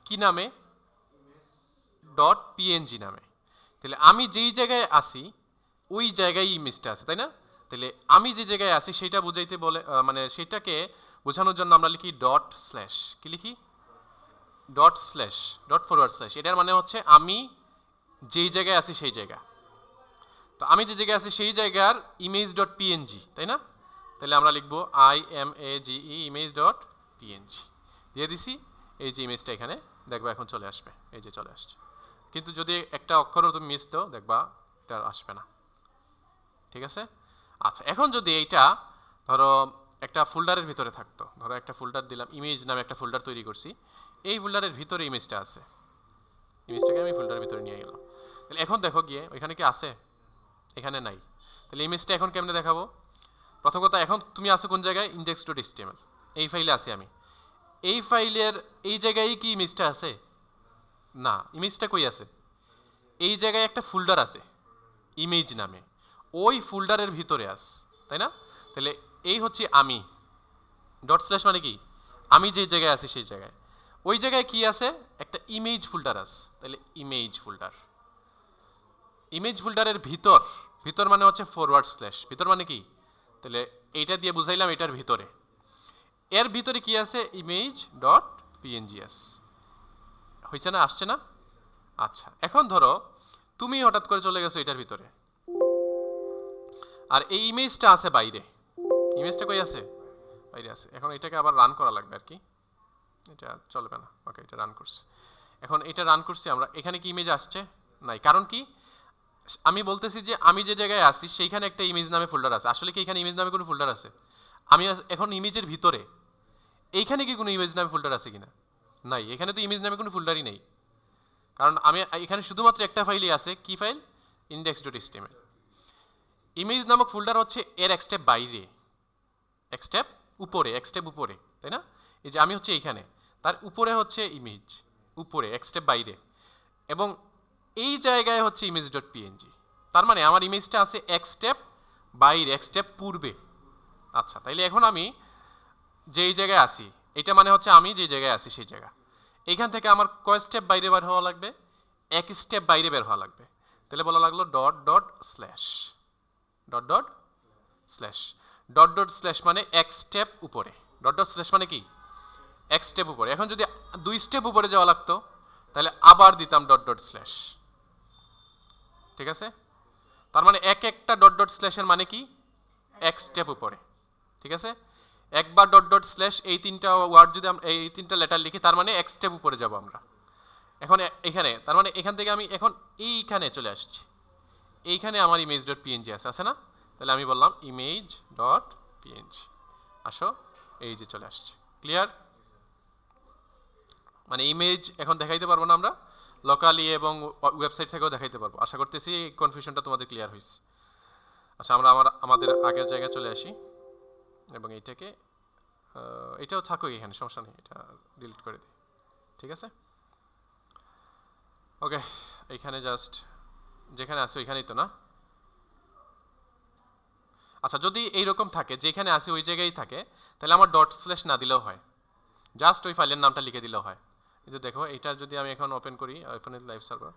কি নামে? .png নামে। তাহলে আমি যেই জায়গায় আসি ওই জায়গায় ইমেজটা আছে, তাই না? তাহলে আমি যে জায়গায় আছি সেটা বুঝাইতে বলে, মানে সেটাকে বোঝানোর জন্য আমরা লিখি ডট স্ল্যাশ। কি লিখি? Dot slash, dot forward slash. এটার মানে হচ্ছে আমি যেই জায়গায় আছি সেই জায়গা। তো আমি যে জায়গায় আছি সেই জায়গার ইমেজ ডট পিএনজি, তাই না? তাহলে আমরা লিখবো IMAGE ইমেজ ডট পিএনজি দিয়ে দিছি। এই যে ইমেজটা এখানে দেখবা এখন চলে আসবে, এই যে চলে আসছে। কিন্তু যদি একটা অক্ষরও তুমি মিস দাও দেখবা এটা আসবে না, ঠিক আছে? আচ্ছা, এখন যদি এইটা ধরো একটা ফোল্ডারের ভিতরে থাকতো, ধরো একটা ফোল্ডার দিলাম, ইমেজ নামে একটা ফোল্ডার তৈরি করছি, এই ফোল্ডারের ভিতরে ইমেজটা আছে, ইমেজটাকে আমি ফোল্ডারের ভিতরে নিয়ে গেলাম। তাহলে এখন দেখো গিয়ে ওইখানে কি আছে? এখানে নাই। তাহলে ইমেজটা এখন কেমনে দেখাবো? প্রথম কথা, এখন তুমি আছো কোন জায়গায়? ইন্ডেক্স ডট HTML এই ফাইলে আছি আমি। এই ফাইলের এই জায়গায় কি ইমেজটা আছে? না, ইমেজটা কই আছে? এই জায়গায় একটা ফোল্ডার আছে ইমেজ নামে, ওই ফোল্ডারের ভিতরে আস, তাই না? তাহলে এই হচ্ছে আমি, ডট স্ল্যাশ মানে কি? আমি যে জায়গায় আছি সেই জায়গায়, ওই জায়গায় কি আছে? একটা ইমেজ ফোল্ডার আছে। তাহলে ইমেজ ফোল্ডার, ইমেজ ফোল্ডারের ভিতর, ভিতর মানে হচ্ছে ফরওয়ার্ড স্ল্যাশ, ভিতর মানে কি? তাহলে এইটা দিয়ে বুঝাইলাম এটার ভিতরে, এর ভিতরে কি আছে? Image dot PNGs. হয়েছে না? আসছে না? আচ্ছা, এখন ধরো তুমি হঠাৎ করে চলে গেছো এটার ভিতরে, আর এই ইমেজটা আছে বাইরে। ইমেজটা কই আছে? বাইরে আছে। এখন এটাকে আবার রান করা লাগবে আর কি, এটা চলবে না। ওকে, এটা রান করছি। এখন এটা রান করছি আমরা, এখানে কি ইমেজ আসছে? নাই। কারণ কি? আমি বলতেছি যে আমি যে জায়গায় আছি সেইখানে একটা ইমেজ নামে ফোল্ডার আছে। আসলে কি এখানে ইমেজ নামে কোনো ফোল্ডার আছে? আমি এখন ইমেজের ভিতরে, এইখানে কি কোনো ইমেজ নামে ফোল্ডার আছে কিনা? নাই, এখানে তো ইমেজ নামে কোনো ফোল্ডারই নেই। কারণ আমি এখানে শুধুমাত্র একটা ফাইলই আছে। কি file? Index dot HTML। Image নামক ফোল্ডার হচ্ছে এর এক স্টেপ বাইরে, এক স্টেপ উপরে, এক স্টেপ উপরে, তাই না? এই যে আমি হচ্ছে এইখানে, তার উপরে হচ্ছে ইমেজ, উপরে এক স্টেপ বাইরে, এবং এই জায়গায় হচ্ছে ইমেজ ডট পিএনজি। তার মানে আমার ইমেজটা আছে এক স্টেপ বাইরে, এক স্টেপ পূর্বে। আচ্ছা, তাইলে এখন আমি যেই জায়গায় আসি, এটা মানে হচ্ছে আমি যে জায়গায় আসি সেই জায়গা। এইখান থেকে আমার কয় স্টেপ বাইরে বের হওয়া লাগবে? এক স্টেপ বাইরে বের হওয়া লাগবে। তাহলে বলা লাগলো dot dot slash, dot dot slash, dot dot slash মানে এক স্টেপ উপরে, ডট ডট স্ল্যাশ মানে কি? এক স্টেপ উপরে। এখন যদি দুই স্টেপ উপরে যাওয়া লাগতো তাহলে আবার দিতাম ডট ডট স্ল্যাশ, ঠিক আছে? তার মানে এক একটা ডট ডট স্ল্যাশের মানে কি? এক স্টেপ উপরে, ঠিক আছে? একবার ডট ডট স্ল্যাশ, এই তিনটা ওয়ার্ড যদি আমরা এই তিনটা লেটার লিখি তার মানে এক স্টেপ উপরে যাব আমরা। এখন এখানে তার মানে এখান থেকে আমি এখন এইখানে চলে আসছি, এইখানে আমার ইমেজ ডট পিএনজি আছে না? তাহলে আমি বললাম ইমেজ ডট পিএনজি, আসো, এই যে চলে আসছে। ক্লিয়ার? মানে ইমেজ এখন দেখাইতে পারবো না আমরা, লোকালি এবং ওয়েবসাইট থেকেও দেখাইতে পারবো। আশা করতেছি এই কনফিউশনটা তোমাদের ক্লিয়ার হয়েছে। আচ্ছা, আমরা আমাদের আগের জায়গায় চলে আসি এবং এইটাকে এটাও থাকুক এখানে, সমস্যা নেই, এটা ডিলিট করে দিই, ঠিক আছে? ওকে, এইখানে জাস্ট যেখানে আসি ওইখানেই তো না? আচ্ছা, যদি এইরকম থাকে যেখানে আসি ওই জায়গায় থাকে, তাহলে আমার ডট স্ল্যাশ না দিলেও হয়, জাস্ট ওই ফাইলের নামটা লিখে দিলেও হয়। কিন্তু দেখো এটা যদি আমি এখন ওপেন করি, open with live server,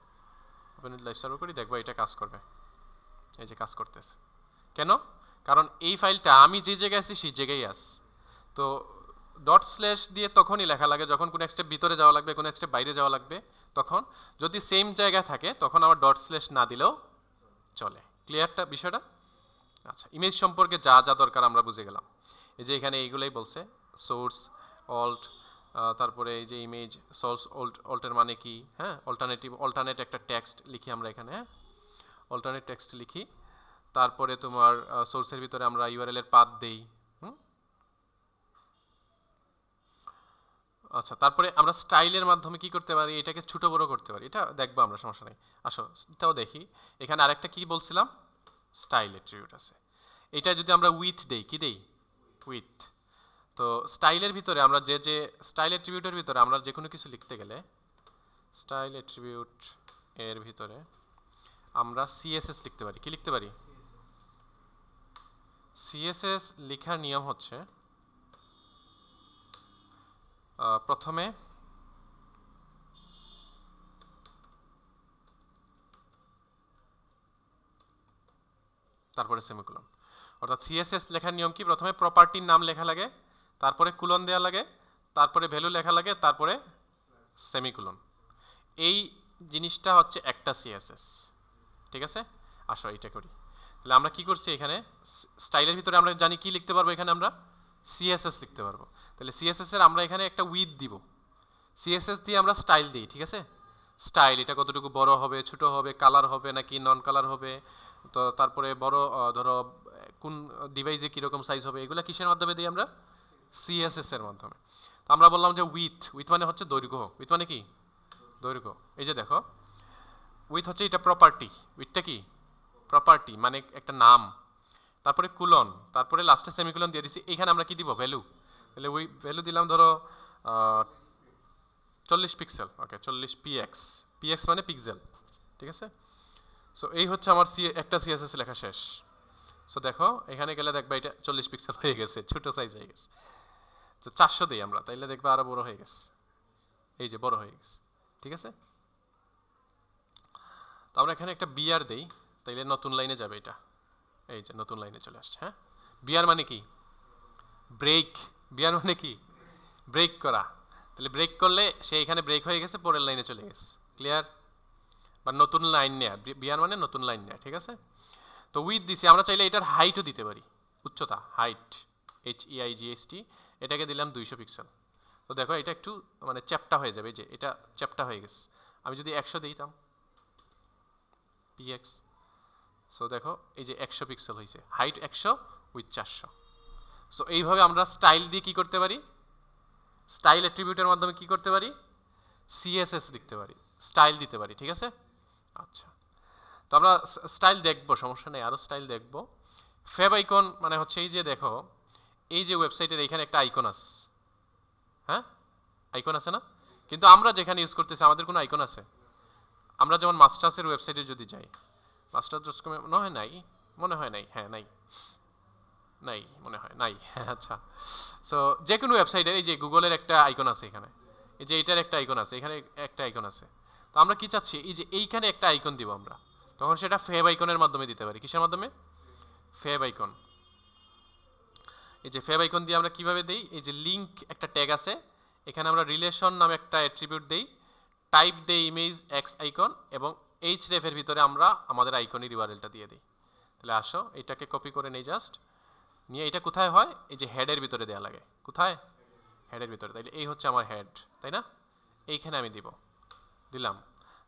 open with live server করি, দেখবো এটা কাজ করবে। এই যে কাজ করতেছে। কেন? কারণ এই ফাইলটা আমি যে জায়গায় আছি সেই জায়গায় আস। তো ডট স্ল্যাশ দিয়ে তখনই লেখা লাগে যখন কোনো এক স্টেপ ভিতরে যাওয়া লাগবে, কোনো এক স্টেপ বাইরে যাওয়া লাগবে, তখন। যদি সেম জায়গায় থাকে তখন আমার ডট স্ল্যাশ না দিলেও চলে। ক্লিয়ারটা বিষয়টা? আচ্ছা, ইমেজ সম্পর্কে যা যা দরকার আমরা বুঝে গেলাম। এই যে এখানে এইগুলাই বলছে, সোর্স, অল্ট, তারপরে এই যে ইমেজ, সোর্স অল্টের মানে কি, হ্যাঁ, অল্টারনেট একটা টেক্সট লিখি আমরা এখানে, হ্যাঁ, অল্টারনেট টেক্সট লিখি। তারপরে তোমার সোর্সের ভিতরে আমরা ইউআরএল এর পাথ দেই। আচ্ছা, তারপরে আমরা স্টাইলের মাধ্যমে কি করতে পারি? এটাকে ছোট বড় করতে পারি, এটা দেখবো আমরা, সমস্যা নেই। আসো এটাও দেখি। এখানে আরেকটা কি বলছিলাম? স্টাইল অ্যাট্রিবিউট আছে। এটা যদি আমরা উইথ দেই, কি দেই? উইথ। তো স্টাইলের ভিতরে আমরা যে স্টাইল অ্যাট্রিবিউটের ভিতরে আমরা যে কোনো কিছু লিখতে গেলে, স্টাইল অ্যাট্রিবিউট এর ভিতরে আমরা সিএসএস লিখতে পারি। কি লিখতে পারি? সিএসএস লেখার নিয়ম হচ্ছে প্রথমে তারপরে সেমিকোলন। অর্থাৎ সিএসএস লেখার নিয়ম কি? প্রথমে প্রপার্টির নাম লেখা লাগে, তারপরে কোলন দেওয়া লাগে, তারপরে ভ্যালু লেখা লাগে, তারপরে সেমিকোলন। এই জিনিসটা হচ্ছে একটা সিএসএস, ঠিক আছে। আসো এটা করি। তাহলে আমরা কি করছি এখানে, স্টাইলের ভিতরে আমরা জানি কি লিখতে পারবো, এখানে আমরা সিএসএস লিখতে পারবো। তাহলে সিএসএস এর আমরা এখানে একটা উইথ দিব, সিএসএস দিয়ে আমরা স্টাইল দিই, ঠিক আছে। স্টাইল এটা কতটুকু বড় হবে, ছোট হবে, কালার হবে নাকি নন কালার হবে, তো তারপরে বড় ধরো কোন ডিভাইসে কীরকম সাইজ হবে, এগুলো কিসের মাধ্যমে দিই আমরা, সিএসএস এর মাধ্যমে। তো আমরা বললাম যে উইথ, উইথ মানে হচ্ছে দৈর্ঘ্য, উইথ মানে কি দৈর্ঘ্য। এই যে দেখো উইথ হচ্ছে এটা প্রপার্টি, উইথটা কি প্রপার্টি মানে একটা নাম, তারপরে কুলন, তারপরে লাস্টে সেমিকুলন দিয়ে দিছি। এখানে আমরা কি দিব, ভ্যালু। তাহলে ওই ভ্যালু দিলাম ধরো 40 পিক্সেল, ওকে 40 পিএক্স, পিএক্স মানে পিক্সেল, ঠিক আছে। সো এই হচ্ছে আমার একটা সিএসএস লেখা শেষ। সো দেখো এখানে গেলে দেখবা এটা 40 পিক্সেল হয়ে গেছে, ছোট সাইজ হয়ে গেছে। তো 400 দিই আমরা, তাইলে দেখবা আরো বড় হয়ে গেছে, এই যে বড় হয়ে গেছে, ঠিক আছে। তো আমরা এখানে একটা বিআর দেই, তাইলে নতুন লাইনে যাবে এটা, এই যে নতুন লাইনে চলে আসছে। হ্যাঁ, বিআর মানে কি ব্রেক, বিআর মানে কি ব্রেক করা। তাহলে ব্রেক করলে সে এখানে ব্রেক হয়ে গেছে, পরের লাইনে চলে গেছে, ক্লিয়ার। বা নতুন লাইন নেয়া, বিআর মানে নতুন লাইন নেয়া, ঠিক আছে। তো উইথ দিছি, আমরা চাইলে এটার হাইটও দিতে পারি, উচ্চতা, হাইট, HEIGHT, এটাকে দিলাম 200 পিক্সেল। তো দেখো এটা একটু মানে চ্যাপ্টা হয়ে যাবে, যে এটা চ্যাপ্টা হয়ে গেছে। আমি যদি 100 দিতাম পিএক্স, সো দেখো এই যে 100 পিক্সেল হয়েছে, হাইট 100 উইথ 400। সো এইভাবে আমরা স্টাইল দিয়ে কি করতে পারি, স্টাইল অ্যাট্রিবিউটের মাধ্যমে কি করতে পারি, সিএসএস লিখতে পারি, স্টাইল দিতে পারি, ঠিক আছে। আচ্ছা, তো আমরা স্টাইল দেখবো, সমস্যা নেই, আরও স্টাইল দেখবো। ফেব আইকন মানে হচ্ছে এই যে দেখো, এই যে ওয়েবসাইটের এখানে একটা আইকন আছে, হ্যাঁ আইকন আছে না, কিন্তু আমরা যেখানে ইউজ করতেছি আমাদের কোনো আইকন আছে। আমরা যেমন মাস্টার্সের ওয়েবসাইটে যদি যাই, মাস্টার্স.com মনে হয় নাই, মনে হয় নাই, হ্যাঁ নাই, নাই মনে হয় নাই, আচ্ছা। সো যে কোনো ওয়েবসাইটের এই যে গুগলের একটা আইকন আছে এখানে, এই যে এইটার একটা আইকন আছে, এখানে একটা আইকন আছে। তো আমরা কি চাচ্ছি, এই যে এইখানে একটা আইকন দিব আমরা, তখন সেটা ফেব আইকনের মাধ্যমে দিতে পারি। কিসের মাধ্যমে, ফেব আইকন। এই যে ফেব আইকন দিয়ে আমরা কিভাবে দেই, এই যে লিঙ্ক একটা ট্যাগ আছে, এখানে আমরা রিলেশন নামে একটা অ্যাট্রিবিউট দেই, টাইপ দেই ইমেজ এক্স আইকন, এবং href এর ভিতরে আমরা আমাদের আইকনের ইউআরএলটা দিয়ে দিই। তাহলে আসো এটাকে কপি করে নেই, জাস্ট নিয়ে এটা কোথায় হয়, এই যে হেডের ভিতরে দেওয়া লাগে, কোথায়, হেডের ভিতরে। তাইলে এই হচ্ছে আমার হেড, তাই না, এইখানে আমি দিব, দিলাম।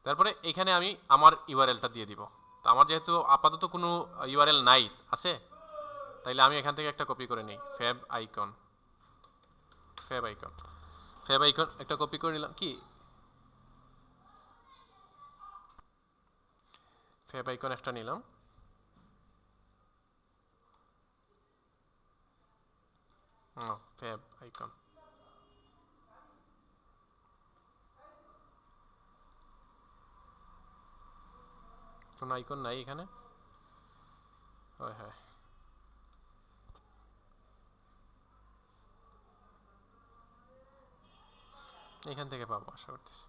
তারপরে এখানে আমি আমার ইউআরএলটা দিয়ে দিব। তো আমার যেহেতু আপাতত কোনো ইউআরএল নাই, আছে, তাইলে আমি এখান থেকে একটা কপি করে নিই, Feb icon, Feb icon, Feb icon একটা কপি করে নিলাম, কি ফেব আইকন একটা নিলাম, ফেব আইকন। কোনো আইকন নাই এখানে, হয় হয়, এখান থেকে পাবো আশা করতেছি।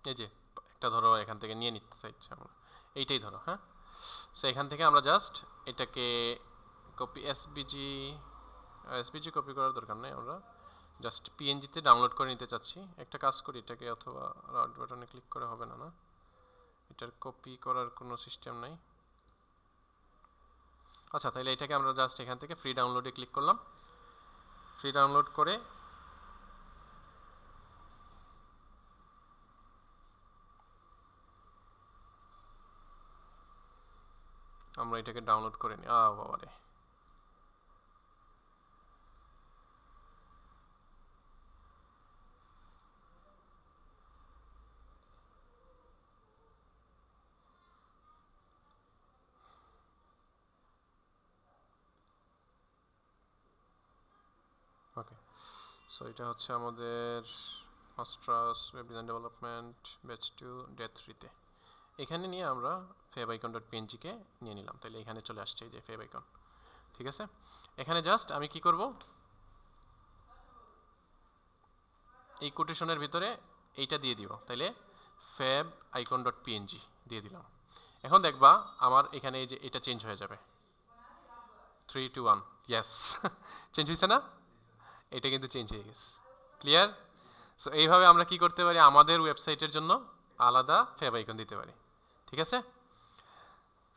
এই যে একটা ধরো এখান থেকে নিয়ে নিতে চাইছি আমরা, এইটাই ধরো, হ্যাঁ। সো এখান থেকে আমরা জাস্ট এটাকে কপি, এসবিজি কপি করার দরকার নেই, আমরা জাস্ট পিএনজিতে ডাউনলোড করে নিতে চাচ্ছি। একটা কাজ করি এটাকে, অথবা রাউট বাটনে ক্লিক করে হবে না, না এটার কপি করার কোনো সিস্টেম নাই। আচ্ছা, তাহলে এটাকে আমরা জাস্ট এখান থেকে ফ্রি ডাউনলোডে ক্লিক করলাম, ফ্রি ডাউনলোড করে আমরা এটাকে ডাউনলোড করে নিই। বাবারে, ওকে। সো এটা হচ্ছে আমাদের masters web design development batch 2 day 3-তে। এখানে নিয়ে আমরা ফেব আইকন ডট পিএনজিকে নিয়ে নিলাম, তাহলে এখানে চলে আসছে এই যে ফেব আইকন, ঠিক আছে। এখানে জাস্ট আমি কি করব, এই কোটেশনের ভিতরে এইটা দিয়ে দিব, তাইলে ফেব আইকন ডট পিএনজি দিয়ে দিলাম। এখন দেখবা আমার এখানে এই যে এটা চেঞ্জ হয়ে যাবে, 3 2 1, ইয়েস চেঞ্জ হয়েছে না, এটা কিন্তু চেঞ্জ হয়ে গেছে, ক্লিয়ার। সো এইভাবে আমরা কি করতে পারি, আমাদের ওয়েবসাইটের জন্য আলাদা ফেভ আইকন দিতে পারি। ঠিক আছে,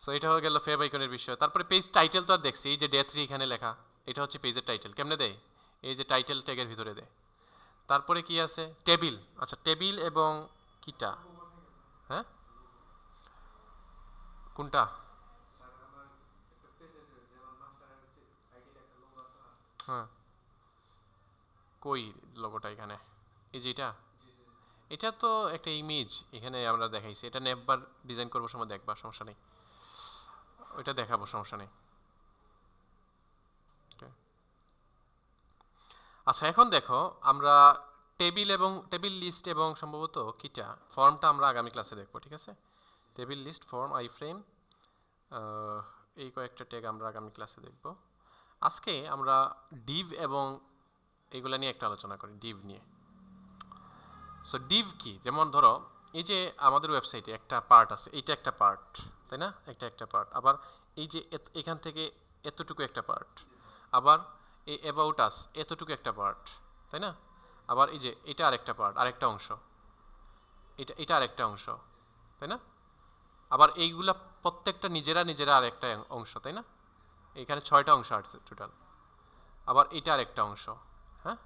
সো এটা হয়ে গেল ফেভ আইকনের বিষয়। তারপরে পেজ টাইটেল তো আর দেখছি, এই যে ডে 3 এখানে লেখা, এটা হচ্ছে পেজের টাইটেল। কেমনে দেয়, এই যে টাইটেল ট্যাগের ভিতরে দেয়। তারপরে কি আছে, টেবিল। আচ্ছা, টেবিল এবং কিটা, হ্যাঁ কোনটা, হ্যাঁ কই লোগোটা এখানে, এই যে এটা, এটা তো একটা ইমেজ এখানে আমরা দেখাইছি, এটা নেভবার ডিজাইন করবো সময় দেখবা, সমস্যা নেই, ওইটা দেখাবো, সমস্যা নেই। Okay. আচ্ছা, এখন দেখো আমরা টেবিল এবং টেবিল লিস্ট এবং সম্ভবত কিটা ফর্মটা আমরা আগামী ক্লাসে দেখবো। ঠিক আছে, table list, form, iframe, এই কয়েকটা ট্যাগ আমরা আগামী ক্লাসে দেখব। আজকে আমরা ডিভ এবং এগুলা নিয়ে একটা আলোচনা করি, ডিভ নিয়ে। সো ডিভ কি, যেমন ধরো এই যে আমাদের ওয়েবসাইটে একটা পার্ট আছে, এইটা একটা পার্ট, তাই না, একটা পার্ট। আবার এই যে এখান থেকে এতটুকু একটা পার্ট, আবার এই অ্যাবাউট আস এতটুকু একটা পার্ট, তাই না, আবার এই যে এটা আরেকটা পার্ট, আরেকটা অংশ, এটা আরেকটা অংশ, তাই না, আবার এইগুলা প্রত্যেকটা নিজেরা আরেকটা অংশ, তাই না, এখানে 6টা অংশ আছে টোটাল। আবার এটা আরেকটা অংশ, হ্যাঁ,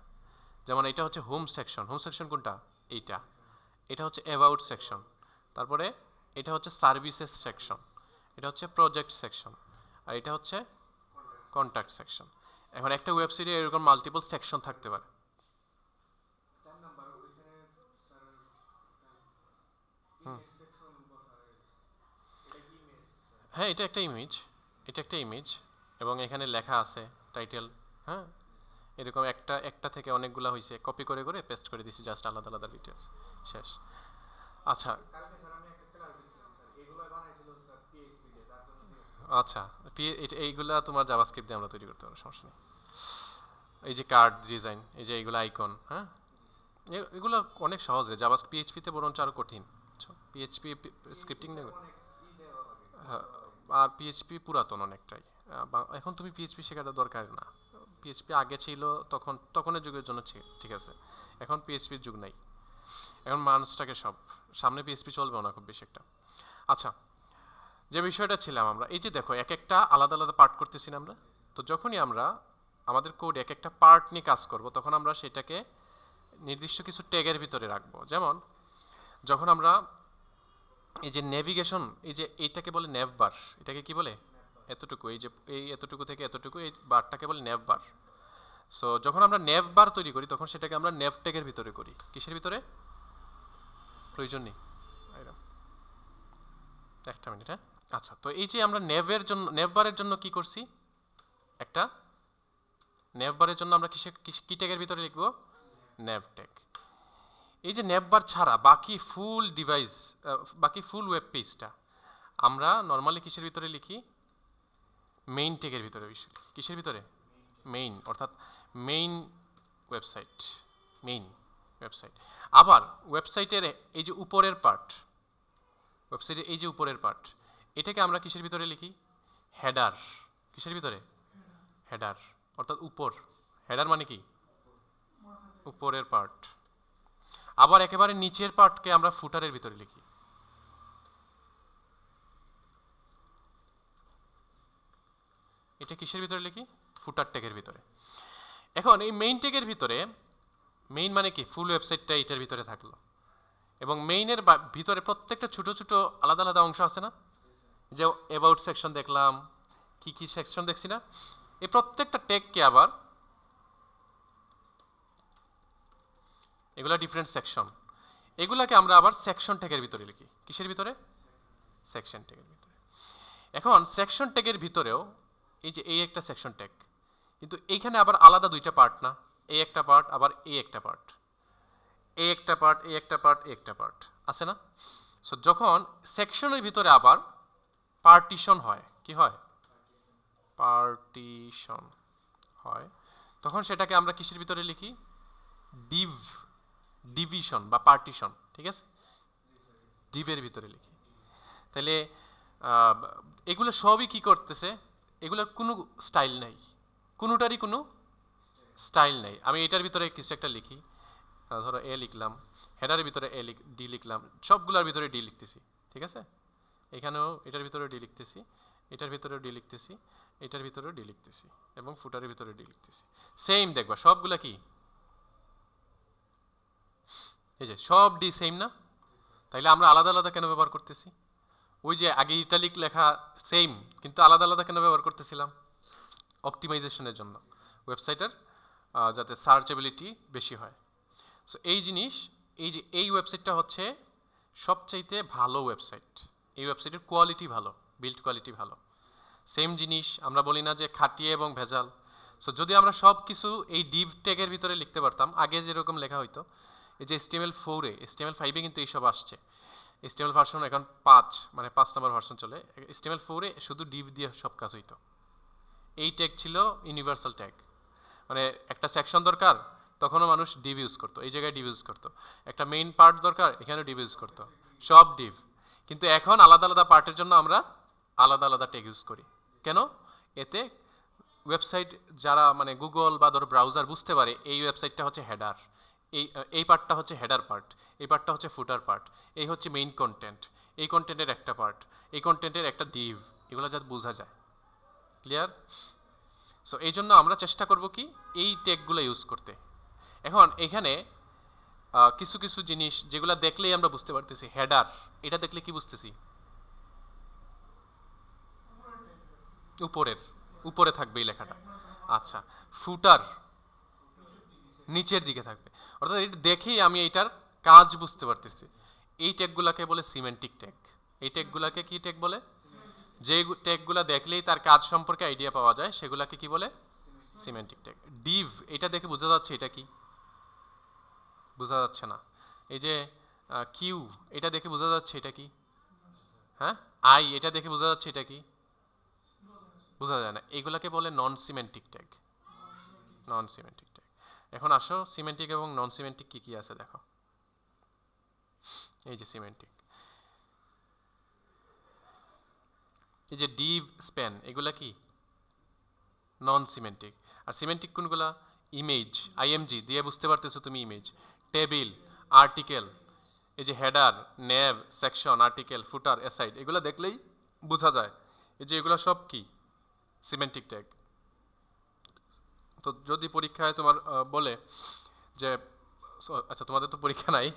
যেমন এটা হচ্ছে হোম সেকশন, হোম সেকশন কোনটা, এইটা, এটা হচ্ছে অ্যাবাউট সেকশন, তারপরে এটা হচ্ছে সার্ভিসেস সেকশন, এটা হচ্ছে প্রজেক্ট সেকশন, আর এটা হচ্ছে কন্ট্যাক্ট সেকশন। এখন একটা ওয়েবসাইটে এরকম মাল্টিপল সেকশন থাকতে পারে। হ্যাঁ, এটা একটা ইমেজ, এটা একটা ইমেজ, এবং এখানে লেখা আছে টাইটেল, হ্যাঁ, এরকম একটা থেকে অনেকগুলো হয়েছে, কপি করে করে পেস্ট করে দিছি, জাস্ট আলাদা আলাদা ডিটেলস, শেষ। আচ্ছা আচ্ছা, এইগুলা তোমার জাভাস্ক্রিপ্ট দিয়ে আমরা তৈরি করতে পারবো, সমস্যা নেই। এই যে কার্ড ডিজাইন, এই যে এইগুলো আইকন, হ্যাঁ, এগুলো অনেক সহজে, পিএইচপিতে বরঞ্চ আরও কঠিন, পিএইচপি স্ক্রিপ্টিং নেই। হ্যাঁ, আর পিএইচপি পুরাতন অনেকটাই, এখন তুমি পিএইচপি শেখাটা দরকার না। পিএইচপি আগে ছিল, তখনের যুগের জন্য ঠিক আছে, এখন পিএইচপির যুগ নাই, এখন মানুষটাকে সব, সামনে পিএইচপি চলবেও না খুব বেশি একটা। আচ্ছা, যে বিষয়টা ছিলাম আমরা, এই যে দেখো এক একটা আলাদা আলাদা পার্ট করতেছি না আমরা, তো যখনই আমরা আমাদের কোডে এক একটা পার্ট নিয়ে কাজ করব, তখন আমরা সেটাকে নির্দিষ্ট কিছু ট্যাগের ভিতরে রাখবো। যেমন যখন আমরা এই যে নেভিগেশন, এই যে এইটাকে বলে নেভ বার, এটাকে কি বলে, এতটুকু, এই যে এই এতটুকু থেকে এতটুকু, এই বারটাকে বলে নেভ বার। সো যখন আমরা নেভ বার তৈরি করি, তখন সেটাকে আমরা নেভ ট্যাগের ভিতরে করি। কিসের ভিতরে, প্রয়োজন নেই, একটা মিনিট, হ্যাঁ। আচ্ছা, তো এই যে আমরা নেভের জন্য, নেভ বারের জন্য কি করছি, একটা নেভ বারের জন্য আমরা কি ট্যাগের ভিতরে লিখবো, নেভ ট্যাগ। এই যে নেভ বার ছাড়া বাকি ফুল ডিভাইস, বাকি ফুল ওয়েব পেজটা আমরা নর্মালি কিসের ভিতরে লিখি, মেইন ট্যাগের ভিতরে। কিসের ভিতরে, মেইন, অর্থাৎ মেইন ওয়েবসাইট, মেইন ওয়েবসাইট। আবার ওয়েবসাইটের এই যে উপরের পার্ট, ওয়েবসাইটের এই যে উপরের পার্ট, এটাকে আমরা কিসের ভিতরে লিখি, হেডার। কিসের ভিতরে, হেডার, অর্থাৎ উপর, হেডার মানে কি, উপরের পার্ট। আবার একেবারে নিচের পার্টকে আমরা ফুটারের ভিতরে লিখি। এটা কিসের ভিতরে লিখি, ফুটার ট্যাগের ভিতরে। এখন এই মেইন ট্যাগের ভিতরে, মেইন মানে কি, ফুল ওয়েবসাইটটা এটার ভিতরে থাকলো, এবং মেইনের ভিতরে প্রত্যেকটা ছোটো ছোটো আলাদা আলাদা অংশ আছে না, যে অ্যাবাউট সেকশন দেখলাম, কি সেকশন দেখছি না, এই প্রত্যেকটা ট্যাগকে আবার, এগুলা ডিফারেন্ট সেকশন, এগুলাকে আমরা আবার সেকশন ট্যাগের ভিতরে লিখি। কিসের ভিতরে, সেকশন ট্যাগের ভিতরে। এখন সেকশন ট্যাগের ভিতরেও এই যে এই একটা সেকশন ট্যাগ, কিন্তু এইখানে আবার আলাদা দুইটা পার্ট না, এই একটা পার্ট, আবার এই একটা পার্ট, এই একটা পার্ট, এই একটা পার্ট, এই একটা পার্ট আছে না। সো যখন সেকশনের ভিতরে আবার পার্টিশন হয়, কি হয়, পার্টিশন হয়, তখন সেটাকে আমরা কিসের ভিতরে লিখি, ডিভিশন বা পার্টিশন, ঠিক আছে, ডিভের ভিতরে লিখি। তাহলে এগুলো সবই কি করতেছে, এগুলোর কোনো স্টাইল নেই, কোনোটারই কোনো স্টাইল নেই। আমি এটার ভিতরে কিছু একটা লিখি, ধরো এ লিখলাম, হেডারের ভিতরে ডি লিখলাম, সবগুলোর ভিতরে ডি লিখতেছি, ঠিক আছে? এখানেও এটার ভিতরে ডি লিখতেছি, এটার ভিতরেও ডি লিখতেছি, এটার ভিতরেও ডি লিখতেছি, এবং ফুটারের ভিতরে ডি লিখতেছি। সেম দেখবা সবগুলা কি, এই যে সব ডি সেম না? তাইলে আমরা আলাদা আলাদা কেন ব্যবহার করতেছি? ওই যে আগে ইটালিক লেখা সেম, কিন্তু আলাদা আলাদা কেন ব্যবহার করতেছিলাম? অপটিমাইজেশনের জন্য, ওয়েবসাইটের যাতে সার্চেবিলিটি বেশি হয়। সো এই জিনিস, এই যে এই ওয়েবসাইটটা হচ্ছে সবচাইতে ভালো ওয়েবসাইট। এই ওয়েবসাইটের কোয়ালিটি ভালো, বিল্ড কোয়ালিটি ভালো। সেম জিনিস আমরা বলি না যে খাটিয়ে এবং ভেজাল। সো যদি আমরা সব কিছু এই ডিভ ট্যাগের ভিতরে লিখতে পারতাম, আগে যেরকম লেখা হইতো, এই যে HTML4-এ, HTML5-এ কিন্তু এইসব আসছে। HTML ভার্সন এখন 5, মানে 5 নম্বর ভার্সন চলে। HTML4-এ শুধু ডিভ দিয়ে সব কাজ হইতো। এই ট্যাগ ছিল ইউনিভার্সাল ট্যাগ, মানে একটা সেকশন দরকার তখনও মানুষ ডিভ ইউজ করতো, এই জায়গায় ডিভ ইউজ করতো। একটা মেইন পার্ট দরকার, এখানেও ডিভ ইউজ করতো, সব ডিভ। কিন্তু এখন আলাদা আলাদা পার্টের জন্য আমরা আলাদা আলাদা ট্যাগ ইউজ করি। কেন? এতে ওয়েবসাইট যারা মানে গুগল বা ধরো ব্রাউজার বুঝতে পারে এই ওয়েবসাইটটা হচ্ছে হেডার, এই পার্টটা হচ্ছে হেডার পার্ট, এই পার্টটা হচ্ছে ফুটার পার্ট, এই হচ্ছে মেইন কন্টেন্ট, এই কন্টেন্টের একটা পার্ট, এই কন্টেন্টের একটা ডিভ, এগুলো যাতে বোঝা যায়। ক্লিয়ার? সো এই জন্য আমরা চেষ্টা করব কি এই ট্যাগগুলো ইউজ করতে। এখন এখানে কিছু কিছু জিনিস যেগুলো দেখলেই আমরা বুঝতে পারতেছি। হেডার, এটা দেখলে কি বুঝতেছি? উপরের, উপরে থাকবে এই লেখাটা। আচ্ছা, ফুটার নিচের দিকে থাকবে, অর্থাৎ এটা দেখেই আমি এইটার কাজ বুঝতে পারতেছি। এই ট্যাগগুলোকে বলে সিমেন্টিক ট্যাগ। এই ট্যাগগুলোকে কি ট্যাগ বলে? যে ট্যাগগুলো দেখলেই তার কাজ সম্পর্কে আইডিয়া পাওয়া যায় সেগুলোকে কি বলে? Semantic tag. ডিভ, এটা দেখে বোঝা যাচ্ছে এটা কি? বোঝা যাচ্ছে না। এই যে কিউ, এটা দেখে বোঝা যাচ্ছে এটা কি? হ্যাঁ, আই, এটা দেখে বোঝা যাচ্ছে এটা কি? বোঝা যায় না। এগুলাকে বলে নন সিমেন্টিক ট্যাগ। নন সিমেন্টিক ট্যাগ। এখন আসো সিমেন্টিক এবং নন সিমেন্টিক কি কি আছে দেখো। এই যে সিমেন্টিক, এই যে ডিভ, স্প্যান, এগুলা কি? নন সিমেন্টিক। আর সিমেন্টিক কোনগুলা? ইমেজ, আইএমজি দিয়ে বুঝতে পারতেছো তুমি ইমেজ, টেবিল, আর্টিকেল, এই যে হেডার, নেভ, সেকশন, আর্টিকেল, ফুটার, অ্যাসাইড, এগুলো দেখলেই বোঝা যায়। এই যে এগুলো সব কি? Semantic tag. তো যদি পরীক্ষায় তোমার বলে যে, আচ্ছা তোমাদের তো পরীক্ষা নাই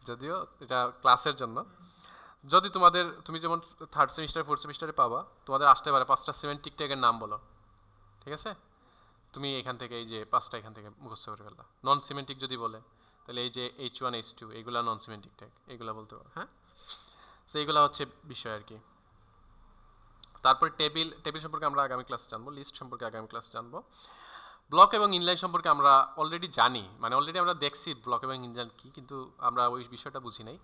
যদিও এটা ক্লাসের জন্য, যদি তোমাদের, তুমি যেমন 3rd সেমিস্টার 4th সেমিস্টারে পাবা, তোমাদের আসতে পারে 5টা সিমেন্টিক ট্যাগের নাম বলো, ঠিক আছে? তুমি এখান থেকে এই যে 5টা এখান থেকে মুখস্থ করে ফেললা। নন সিমেন্টিক যদি বলে তাহলে এই যে H1 H2 এগুলা নন সিমেন্টিক ট্যাগ, এগুলা বলতে পারো। হ্যাঁ, তো এইগুলা হচ্ছে বিষয় আর কি। তারপরে টেবিল, টেবিল সম্পর্কে আমরা আগামী ক্লাসে জানবো। লিস্ট সম্পর্কে আগামী ক্লাসে জানবো। ব্লক এবং ইনলাইন সম্পর্কে আমরা অলরেডি জানি, মানে অলরেডি আমরা দেখছি ব্লক এবং ইনলাইন কি, কিন্তু আমরা ওই বিষয়টা বুঝি নাই।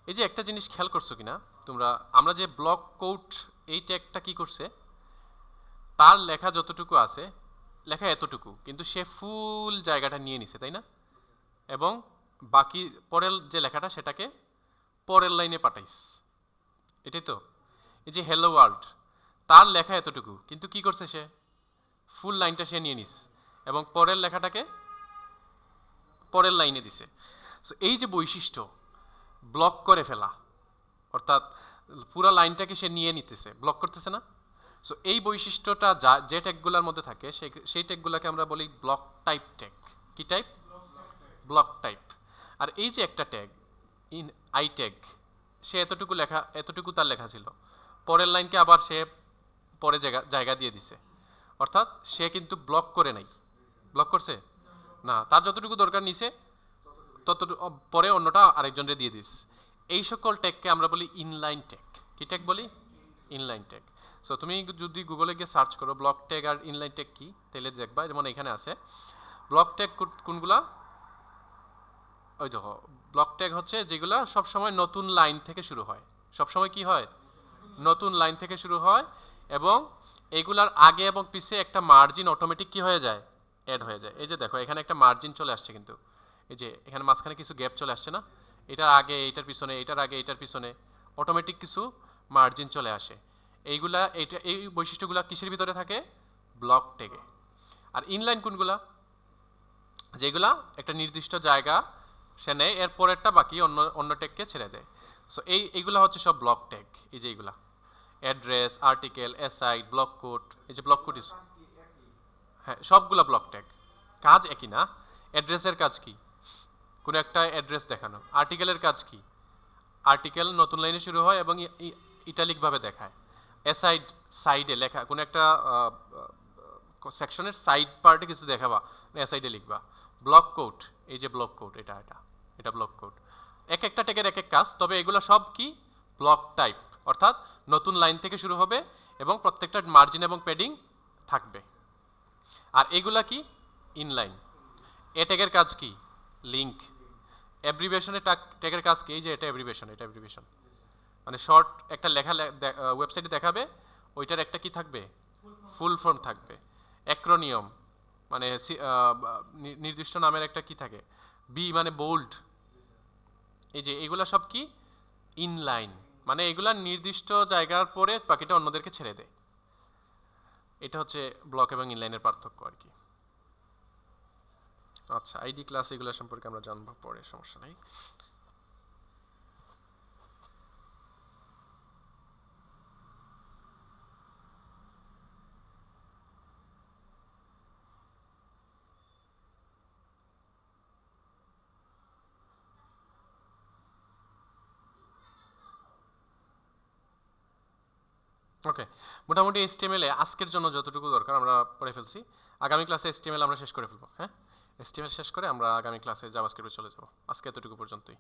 এই যে একটা জিনিস খেয়াল করছো কিনা তোমরা, আমরা যে ব্লক কোড এই ট্যাগটা কি করছে, তার লেখা যতটুকু আছে, লেখা এতটুকু, কিন্তু সে ফুল জায়গাটা নিয়ে নিছে, তাই না? এবং বাকি পরের যে লেখাটা সেটাকে পরের লাইনে পাঠাইস, এটাই তো। এই যে হ্যালো ওয়ার্ল্ড, তার লেখা এতটুকু, কিন্তু কি করছে সে? ফুল লাইনটা সে নিয়ে নিস এবং পরের লেখাটাকে পরের লাইনে দিছে। সো এই যে বৈশিষ্ট্য, ব্লক করে ফেলা, অর্থাৎ পুরো লাইনটাকে সে নিয়ে নিতেছে, ব্লক করতেছে না? সো এই বৈশিষ্ট্যটা যে ট্যাগগুলোর মধ্যে থাকে সেই ট্যাগগুলোকে আমরা বলি ব্লক টাইপ ট্যাগ। কি টাইপ? Block type. আর এই যে একটা ট্যাগ ইন আই ট্যাগ, সে এতটুকু লেখা, এতটুকু তার লেখা ছিল, পরের লাইনকে আবার সে পরে জায়গা দিয়ে দিছে, অর্থাৎ সে কিন্তু ব্লক করে নাই। ব্লক করছে না, তার যতটুকু দরকার নিছে ততটুকু পরে অন্যটা আরেকজনকে দিয়ে দিস। এই সকল ট্যাগকে আমরা বলি ইনলাইন ট্যাগ। কি ট্যাগ বলি? Inline tag. সো তুমি যদি গুগলে গিয়ে সার্চ করো ব্লক ট্যাগ আর ইনলাইন ট্যাগ কি, তাহলে দেখবা যেমন এখানে আছে ব্লক ট্যাগ কোনগুলা। ওই দেখো, ব্লক ট্যাগ হচ্ছে যেগুলা সবসময় নতুন লাইন থেকে শুরু হয়। সবসময় কি হয়? নতুন লাইন থেকে শুরু হয়, এবং এগুলার আগে এবং পিছে একটা মার্জিন অটোমেটিক কি হয়ে যায়? অ্যাড হয়ে যায়। এই যে দেখো এখানে একটা মার্জিন চলে আসছে, কিন্তু এই যে এখানে মাঝখানে কিছু গ্যাপ চলে আসছে না? এটার আগে এইটার পিছনে, এটার আগে এইটার পিছনে অটোমেটিক কিছু মার্জিন চলে আসে। এইগুলা, এই বৈশিষ্ট্যগুলা কিসের ভিতরে থাকে? ব্লক ট্যাগে। আর ইনলাইন কোনগুলা? যেগুলা একটা নির্দিষ্ট জায়গা সে নেয়, এর পরেরটা বাকি অন্য অন্য ট্যাগকে ছেড়ে দেয়। সো এইগুলা হচ্ছে সব ব্লক ট্যাগ। এই যে এইগুলা address, article, aside, block code, এই যে ব্লক কোড, হ্যাঁ সবগুলা ব্লক ট্যাগ। কাজ একই না। অ্যাড্রেসের কাজ কি? কোনো একটা অ্যাড্রেস দেখানো। আর্টিকেলের কাজ কি? আর্টিকেল নতুন লাইনে শুরু হয় এবং ইটালিকভাবে দেখায়। অ্যাসাইড, সাইডে লেখা কোনো একটা সেকশনের সাইড পার্টে কিছু দেখাবা, অ্যাসাইডে লিখবা। ব্লক কোড, এই যে ব্লক কোড, এটা ব্লক কোড। এক একটা ট্যাগের এক এক কাজ, তবে এগুলো সব কি ব্লক টাইপ, অর্থাৎ নতুন লাইন থেকে শুরু হবে এবং প্রত্যেকটা মার্জিন এবং প্যাডিং থাকবে। আর এগুলা কি ইনলাইন। এ ট্যাগের কাজ কি লিঙ্ক। অ্যাব্রিভিয়েশনের ট্যাগের কাজ কি? এই যে এটা অ্যাব্রিভিয়েশন মানে শর্ট একটা লেখা ওয়েবসাইটে দেখাবে, ওইটার একটা কি থাকবে ফুল ফর্ম থাকবে। অ্যাক্রোনিয়ম মানে নির্দিষ্ট নামের একটা কি থাকে, বি মানে বোল্ড। এই যে এগুলা সব কি ইনলাইন, মানে এগুলা নির্দিষ্ট জায়গার পরে বাকিটা অন্যদেরকে ছেড়ে দেয়। এটা হচ্ছে ব্লক এবং ইনলাইনের পার্থক্য আর কি। আচ্ছা, আইডি ক্লাস এগুলো সম্পর্কে আমরা জানবো পরে, সমস্যা নাই। ওকে, মোটামুটি HTML এ আজকের জন্য যতটুকু দরকার আমরা পড়ে ফেলছি। আগামী ক্লাসে HTML আমরা শেষ করে ফেলবো। হ্যাঁ, HTML শেষ করে আমরা আগামী ক্লাসে জাভাস্ক্রিপ্টে চলে যাব। আজকে এতটুকু পর্যন্তই।